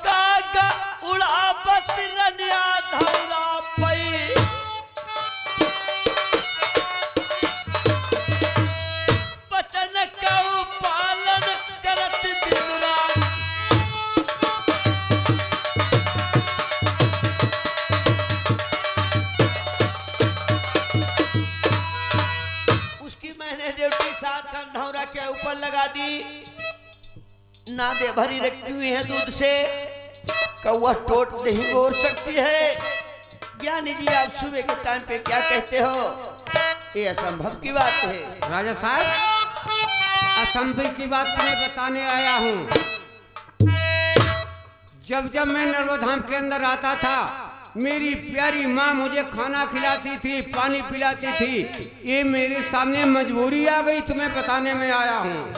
कागा उड़ावत रनिया धौला पई, बचन कऊ पालन करत दिन रात। उसकी मैंने ड्यूटी 7 खंडौरा के ऊपर लगा दी। नादे भरी रखी हुई है दूध से, कौवा टोट नहीं बोल सकती है। ज्ञानी जी आप सुबह के टाइम पे क्या कहते हो? ये असंभव की बात है। राजा साहब, असंभव की बात तुम्हें बताने आया हूँ। जब जब मैं नर्मधाम के अंदर आता था, मेरी प्यारी माँ मुझे खाना खिलाती थी, पानी पिलाती थी। ये मेरे सामने मजबूरी आ गई, तुम्हें बताने में आया हूँ।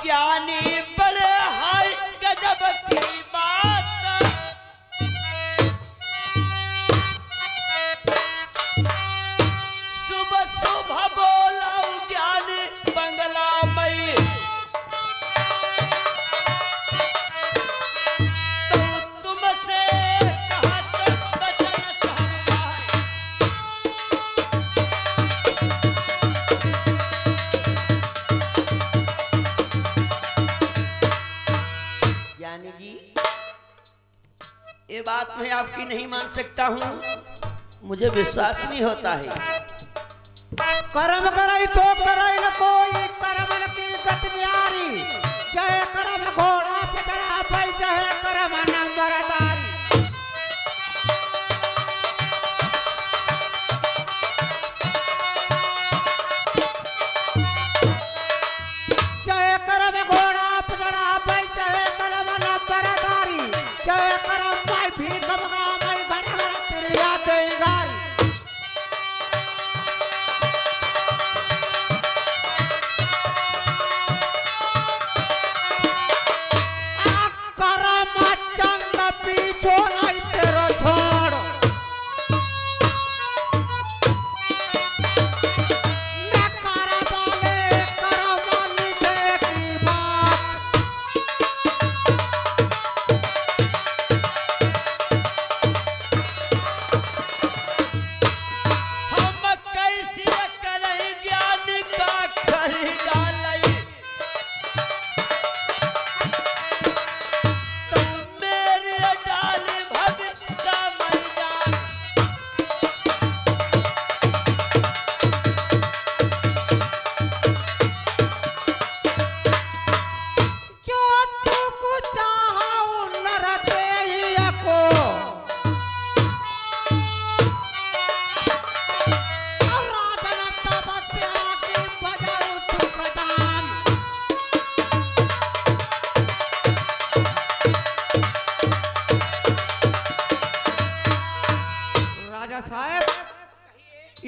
ज्ञानी बड़े हाय गजब की बात, सुबह सुबह बोला ज्ञानी बंगला मई, तो तुमसे कहा तक बचन चाहूंगा। ज्ञानी जी, ये बात मैं आपकी नहीं मान सकता हूँ, मुझे विश्वास नहीं होता है। कर्म कराई तो कराई न कोई, कर्म न की गत न्यारी। जय कर्म घोड़ा पितड़ा भाई, जय कर्म नंबरदारी। जय कर्म घोड़ा पितड़ा भाई, जय कर्म नंबरदारी। जय कर्म भाई भी कमगा मैं घर घर तेरिया देगारी। पीछो नहीं तेरा छोड़, न कर वाले की बात। हम कैसे करें ज्ञान का कर डालई,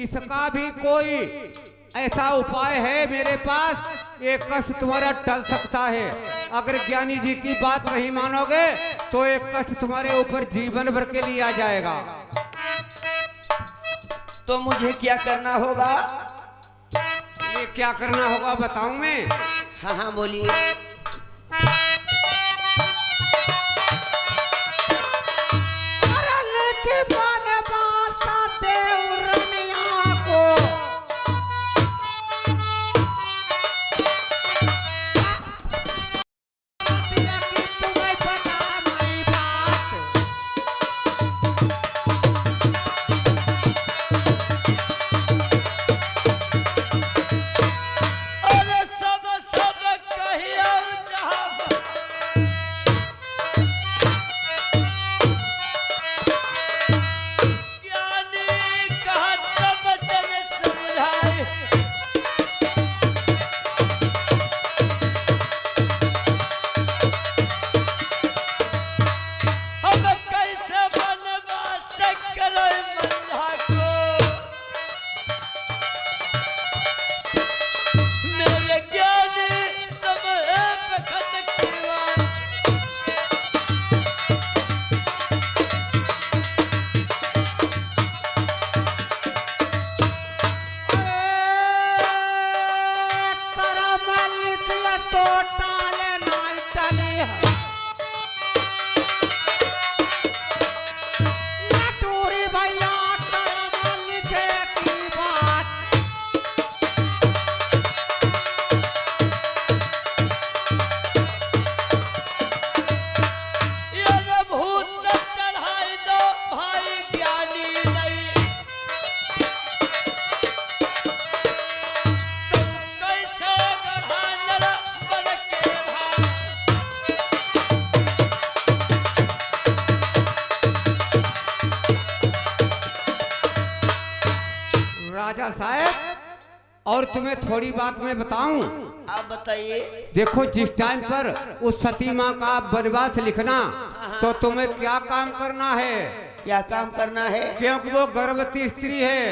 इसका भी कोई ऐसा उपाय है मेरे पास, ये कष्ट तुम्हारा टल सकता है। अगर ज्ञानी जी की बात नहीं मानोगे तो एक कष्ट तुम्हारे ऊपर जीवन भर के लिए आ जाएगा। तो मुझे क्या करना होगा? ये क्या करना होगा बताऊं मैं? हाँ हाँ बोलिए। और तुम्हें थोड़ी बात मैं बताऊं। आप बताइए। देखो जिस टाइम पर उस सती माँ का वनवास लिखना तो तुम्हें क्या काम करना है। क्या काम करना है? क्योंकि वो गर्भवती स्त्री है।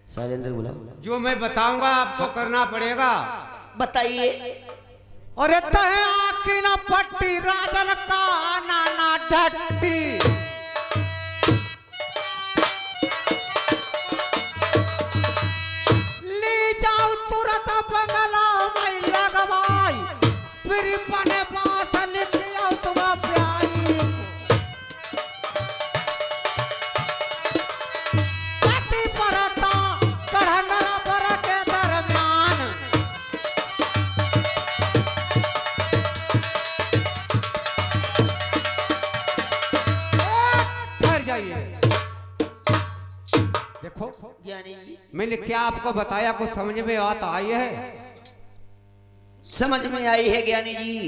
शैलेंद्र बोला। जो मैं बताऊंगा आपको करना पड़ेगा। बताइए। और तहे आँखी ना पट्टी राजन का नाना ढट्टी। ले जाओ तुरंत बंगला में लगवाई फिर बने बात लिख आओ तुम प्यारी पति परता कढ़ना पर के दरमियान। ठहर जाइए। देखो ज्ञानी जी मैंने क्या आपको बताया, कुछ समझ में बात आई है? समझ में आई है ज्ञानी जी।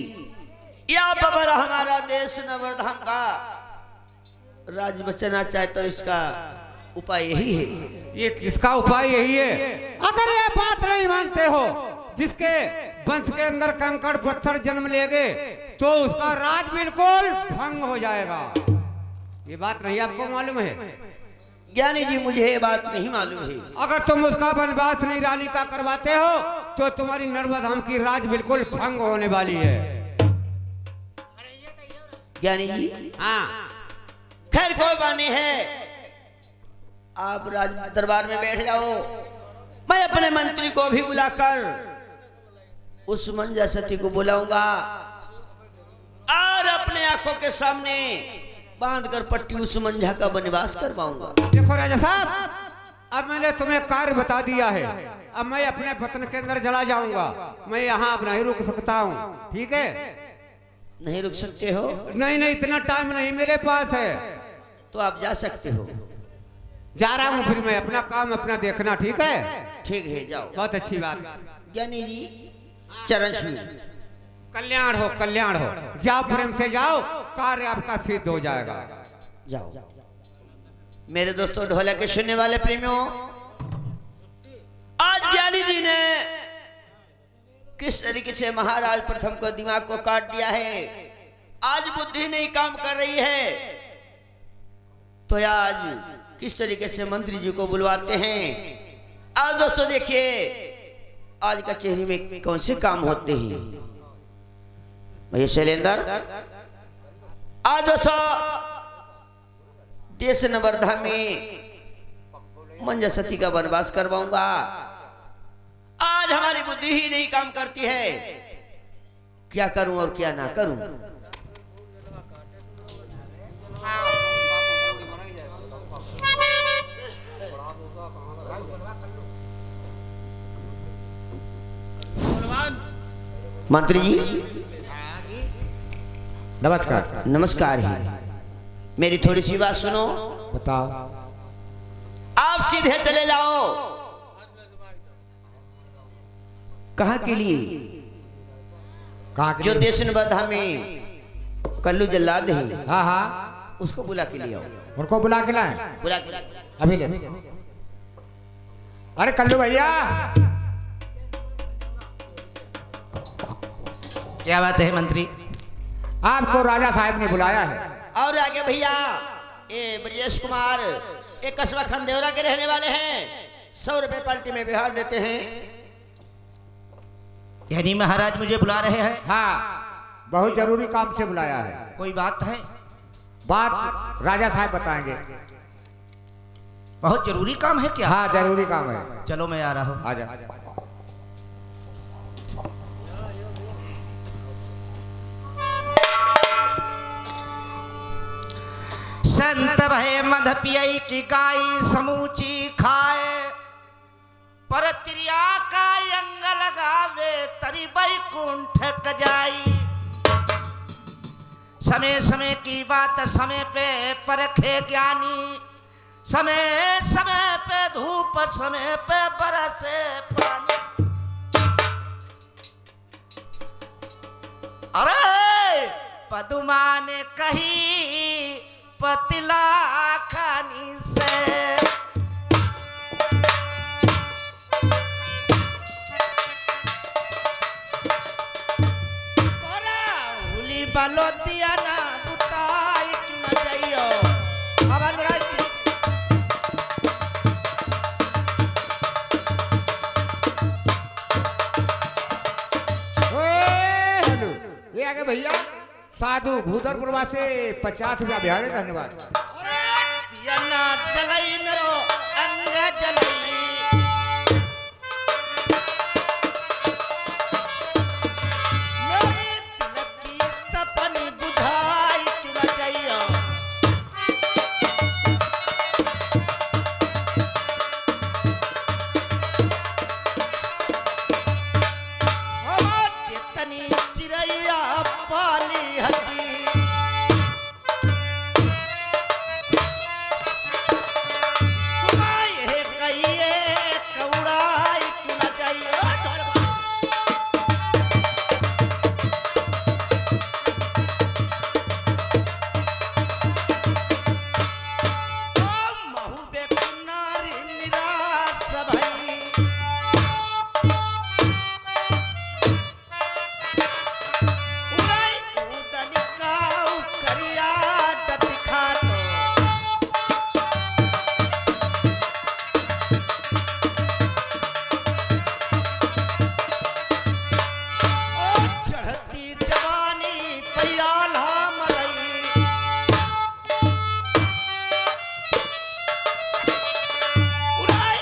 या बबर हमारा देश नवरधाम का राज बचना चाहे तो इसका उपाय यही है। ये इसका उपाय यही है। अगर ये बात नहीं मानते हो, जिसके वंश के अंदर कंकड़ पत्थर जन्म लेंगे तो उसका राज बिल्कुल भंग हो जाएगा। ये बात नहीं आपको मालूम है? ज्ञानी जी मुझे ये बात नहीं मालूम है। अगर तुम उसका वनवास नहीं रानी का करवाते हो तो तुम्हारी नर्मदाधाम की राज बिल्कुल भंग होने वाली है। ज्ञानी जी हाँ खैर कोई बात नहीं है, आप राज दरबार में बैठ जाओ। मैं अपने मंत्री को भी बुलाकर उस मंजा सती को बुलाऊंगा और अपने आंखों के सामने बांधकर पट्टी उस मंझा का वनवास करवाऊंगा। देखो राजा साहब, अब मैंने तुम्हें कार्य बता दिया है। अब मैं अपने वतन के अंदर चला जाऊंगा। मैं यहाँ अब नहीं रुक सकता हूँ, ठीक है? नहीं रुक सकते हो? नहीं नहीं, इतना टाइम नहीं मेरे पास है। तो आप जा सकते हो। जा रहा हूँ फिर मैं, अपना काम अपना देखना, ठीक है? ठीक है जाओ। बहुत अच्छी बात। ज्ञानी जी चरण छू। कल्याण हो कल्याण हो। जाओ प्रेम से जाओ, कार्य आपका सिद्ध हो जाएगा। जाओ। मेरे दोस्तों ढोलक के सुनने वाले प्रेमियों, आज ज्ञानी जी ने किस तरीके से महाराज प्रथम को दिमाग को काट दिया है। आज बुद्धि नहीं काम कर रही है तो आज किस तरीके से मंत्री जी को बुलवाते हैं। आज दोस्तों देखिए आज का चेहरे में कौन से काम होते हैं। भैया शैलेंद्र, आज दोस्तों देश नवर्धा में मंजा सती का वनवास करवाऊंगा। आज हमारी बुद्धि ही नहीं काम करती है, क्या करूं और क्या ना करूं। मंत्री जी नमस्कार। नमस्कार ही। मेरी थोड़ी सी बात सुनो। बताओ। आप सीधे चले जाओ। कहाँ के लिए? कहाँ के जो लिए? देश नवर्धा में कल्लू जल्लाद है, हाँ हाँ, उसको बुला के ले आओ। उनको बुला के लाए। बुला के अभी ले। अरे कल्लू भैया, क्या बात है मंत्री? आपको राजा साहब ने बुलाया है। और आगे भैया ये ब्रजेश कुमार एक कस्बा खंडेवरा के रहने वाले हैं। 100 रुपए पार्टी में बिहार देते हैं। यानी महाराज मुझे बुला रहे हैं? हाँ, बहुत जरूरी काम से बुलाया है। कोई बात है? बात राजा साहब बताएंगे। बहुत जरूरी काम है क्या? हाँ जरूरी काम है। चलो मैं आ रहा हूँ। आजा। संत भय मध पियई की गाई समूची खाए, पर त्रिया का अंग लगावे तरी बैकुंठ क जाई। समय समय की बात समय पे परखे ज्ञानी, समय समय पे धूप समय पे बरसे पानी। अरे पदुमा ने कही पतिला खानी से, बलोतिया ना बुताई क्यों न जाइयो आवाज बढ़ाई हेलो ये आगे भैया साधु भूदरपुरवा से 50 रुपया बिहार है, धन्यवाद। दिया ना जलाई मेरो अंग जलाई मेरी तिलक की तपनी बुझाई क्यों न जाइयो चेतनी चिड़ैया पाली हती तुम्हारे हे कहिए कौड़ाई क्यों न जाइए महू बेकुनारी निराश भई उड़ाई उदनी काऊ करिया डटी खातो ओ चढ़ती जवानी पैयाला मरई उड़ाई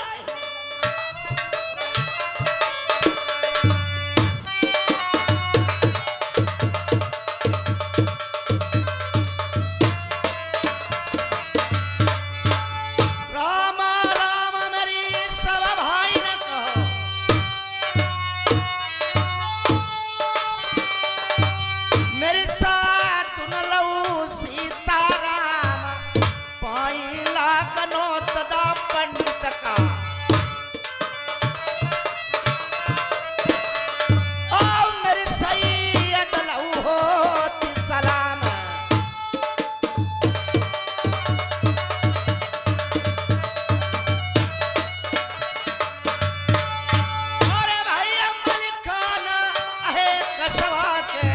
राम राम मेरी सब भाई ने कहो मेरे साथ न लऊ सीताराम पाइला कनो तदा पंडित का ओ मेरे सैयद लऊ होती सलाम अरे भाई अमल खान आहे कशवा के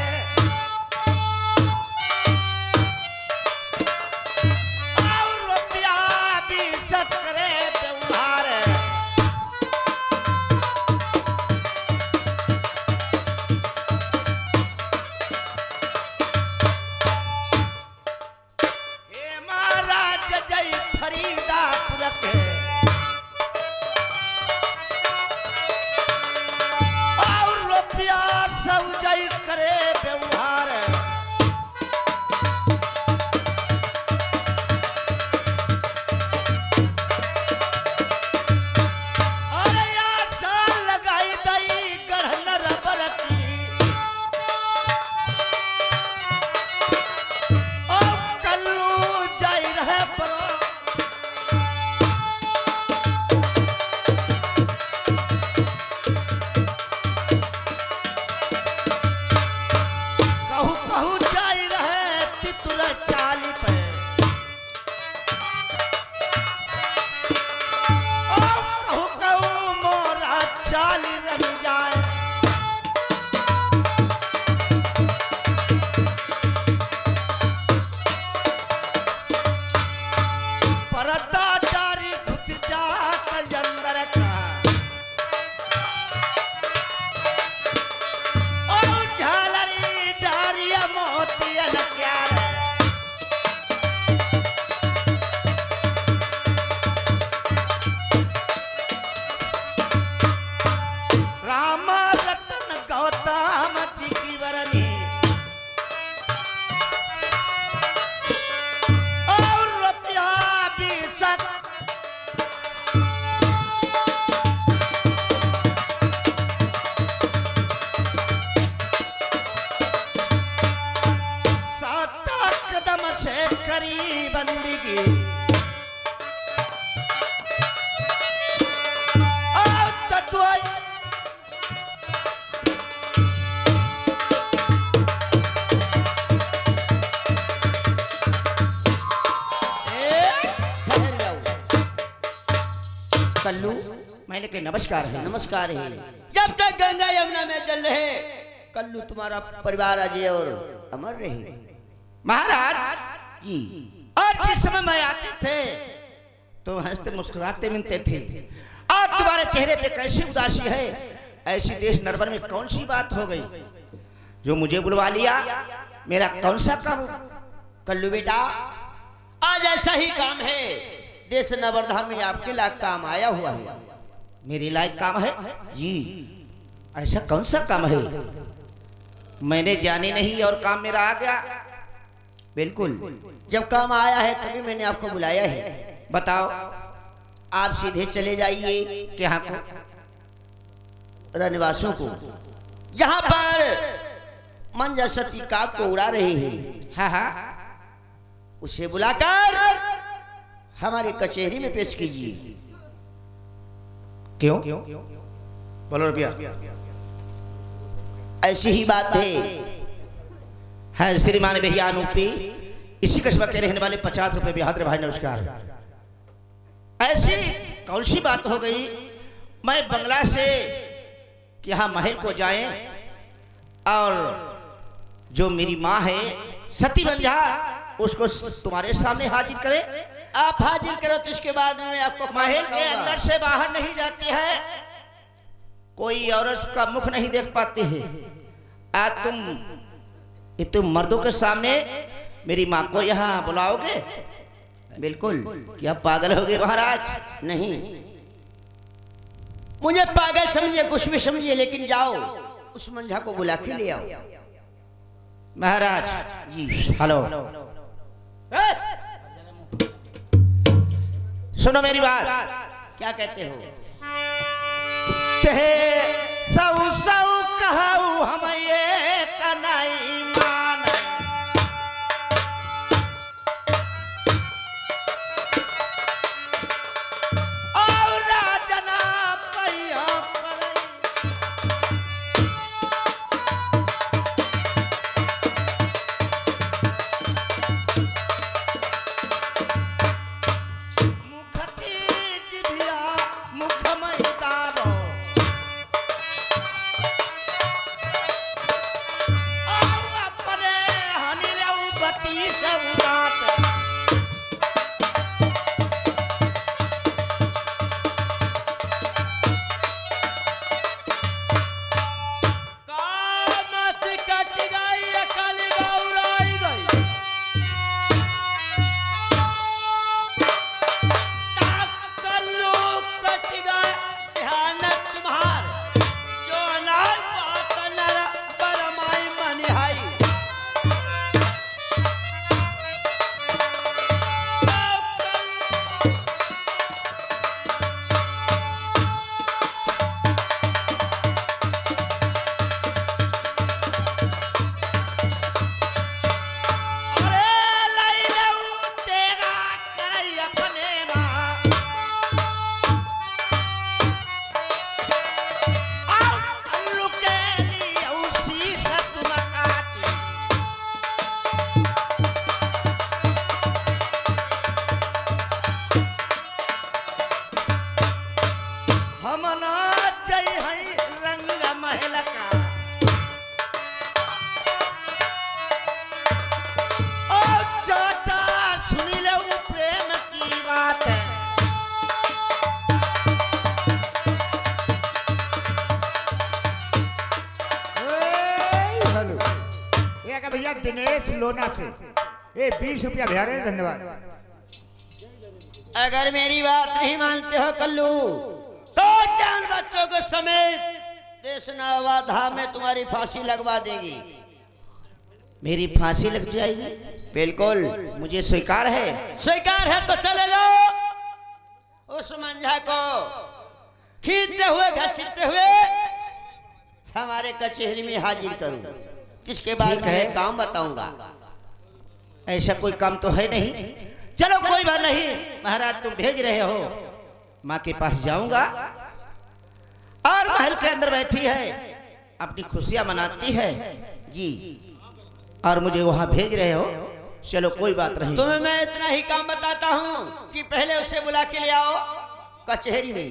और रुपया भी सकरे पे उधार हे महाराज जय फरीदापुर के और रुपया सौजई करे व्यवहार अरे आशा लगाई दई गढ़न रबर की ओ कल्लू जाई रहे परो कहू कहू जाई रहे तितुर चाली पे ओ कहू कहू मोरा चाली रह जाए परदा डारी घुट जात अंदर का ओ झालरी डारिया मोतिया न क्या रे राम रतन गौतम जी की वरनी और रुपया भी सक सात कदम से करी बंदगी और तत्वाई ठहर जाओ कल्लू मैंने कहा नमस्कार है नमस्कार है जब तक गंगा यमुना में जल रहे कल्लू तुम्हारा परिवार अजय और अमर रहे। महाराज जी और जिस समय मैं आते थे तो हंसते मुस्कुराते मिलते थे, और तुम्हारे चेहरे पे कैसी उदासी है, ऐसी देश नरबर में कौन सी बात हो गई जो मुझे बुलवा लिया? मेरा कौन सा काम? कल्लू बेटा, आज ऐसा ही काम है, देश नवर्धा में आपके लायक काम आया हुआ है। मेरे लायक काम है? जी ऐसा कौन सा काम है? मैंने जाने नहीं और काम मेरा आ गया। बिल्कुल, जब काम आया है तभी मैंने आपको बुलाया है। बताओ। आप सीधे चले जाइए क्या को? रनिवासों को, जहां पर मंजा सती काग को उड़ा रहे हैं, हाँ हाँ, उसे बुलाकर हमारी कचहरी में पेश कीजिए। क्यों? बोलो रुपया। ऐसी ही बात है। है श्रीमान भैया अनुपी, इसी कस्बा के रहने वाले 50 रुपए बिहार भाई, नमस्कार। ऐसी कौन सी बात हो गई? मैं बंगला से यहाँ महल को जाए और जो मेरी माँ है सती बंजा, उसको तुम्हारे सामने हाजिर करे। आप हाजिर करो तो इसके बाद में आपको महल के अंदर से बाहर नहीं जाती है, कोई औरत का मुख नहीं देख पाती है। आज तुम मर्दों के सामने मेरी माँ को यहाँ बुलाओगे? बिल्कुल। क्या पागल हो गए महाराज? नहीं, मुझे पागल समझिए, कुछ भी समझिए, लेकिन जाओ उस मंझा को बुला के ले आओ। महाराज जी हेलो, सुनो मेरी बात। क्या कहते हो? ते सौ सौ कहू हम ये कनाई मान, और राजना पैया परई। मुख की जिभिया मुख मैदानो, अपने हनी बती सब बात। कामत कट गई, अकल बौराई गई, कल्लू कट गए, ध्यान तुम्हार, जो अनाज बात नर परमाई मनिहाई। अरे लई लऊ तेगा करई अपने माँ, आओ कल्लू के लिए उसी सत मकाती। हम ना जई हई रंग महल का, ओ चाचा सुनी ले प्रेम की बात। हेलो, ये क्या भैया दिनेश लोना से ये 20 रुपया बिहार है, धन्यवाद। अगर मेरी बात नहीं मानते हो कल्लू, तो जान बच्चों को समेत देश नवाधा में तुम्हारी फांसी लगवा देगी। मेरी फांसी लग जाएगी? बिल्कुल मुझे स्वीकार है। स्वीकार है तो चले जाओ उस मंझा को खींचते हुए घसीटते हुए हमारे कचहरी में हाजिर करूं, जिसके बाद ठीक है। मैं काम बताऊंगा। ऐसा कोई काम तो है नहीं। चलो कोई बात नहीं महाराज, तुम भेज रहे हो, माँ के पास जाऊंगा, और महल के अंदर बैठी है अपनी खुशियां मनाती है जी, और मुझे वहां भेज रहे हो। चलो कोई बात नहीं। तुम्हें मैं इतना ही काम बताता हूँ कि पहले उसे बुला के ले आओ कचहरी में,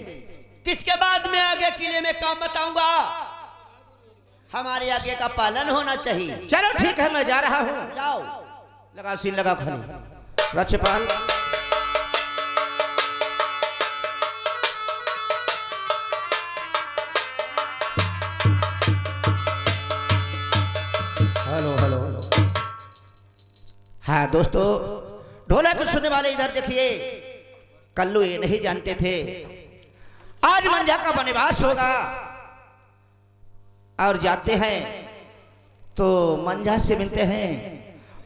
जिसके बाद मैं आगे किले में काम बताऊंगा। हमारे आगे का पालन होना चाहिए। चलो ठीक है, मैं जा रहा हूँ। जाओ। लगा सीन लगा खाली रक्षपाल। Hello hello hello. हाँ दोस्तों, ढोलक सुनने वाले इधर देखिए। कल्लू ये नहीं जानते थे आज मंझा का वनवास होगा, और जाते हैं तो मंझा से मिलते हैं।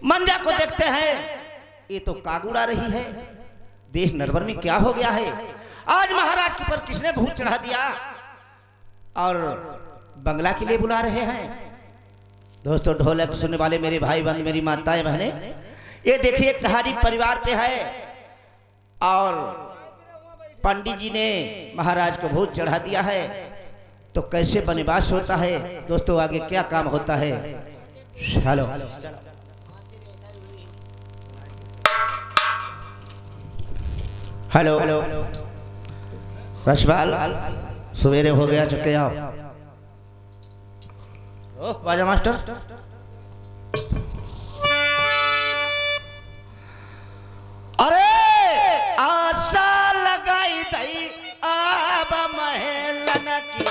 मंझा को देखते हैं, ये तो कागुड़ा रही है। देश नरवर में क्या हो गया है? आज महाराज के पर किसने भूत चढ़ा दिया और बंगला के लिए बुला रहे हैं। दोस्तों, ढोलक सुनने वाले मेरे भाई बहन, मेरी माताएं बहनें, ये देखिए कहानी परिवार पे है और पंडित जी ने महाराज को भोज चढ़ा दिया है, तो कैसे वनवास होता है दोस्तों, आगे क्या काम होता है। हेलो हेलो हेलो रक्षपाल, सवेरे हो गया, चुके आओ। बाजा मास्टर। अरे आशा लगाई दई अब महलन की,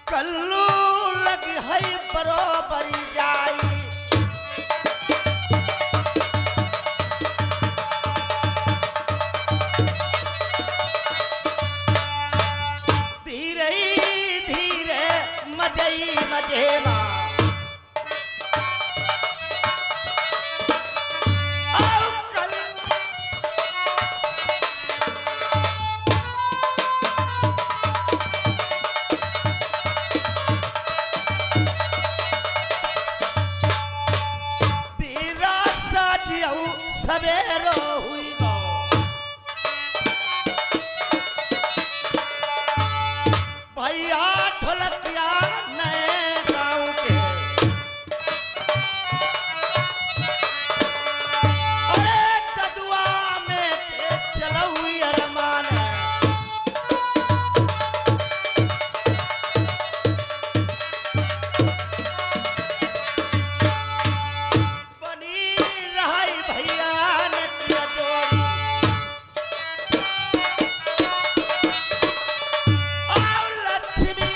कल्लू लगी है बरोबरी जाई। धीरे धीरे मजई मजेमा, सवेरो हुई गो भैया ढोलकिया नए गाँव के। अरे कदुआ में चलो हुई अरमान, बनी रही भैया ने किया जोड़ी। और लक्ष्मी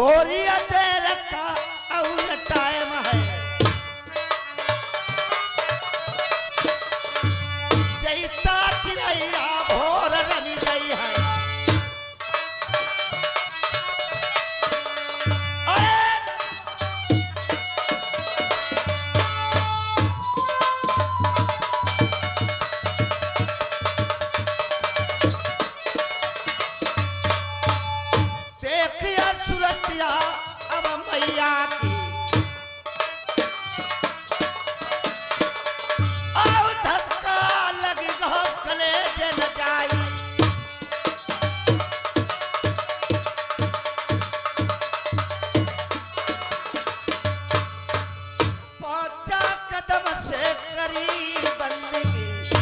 थोड़ी देर का और टाइम है जैता चिड़ैया भोर रमी गई है अरे देखिए सुरतिया अब मैया की आओ धक्का लगी गो कलेजे न जाई पहुंचा कदम से करीब बंदगी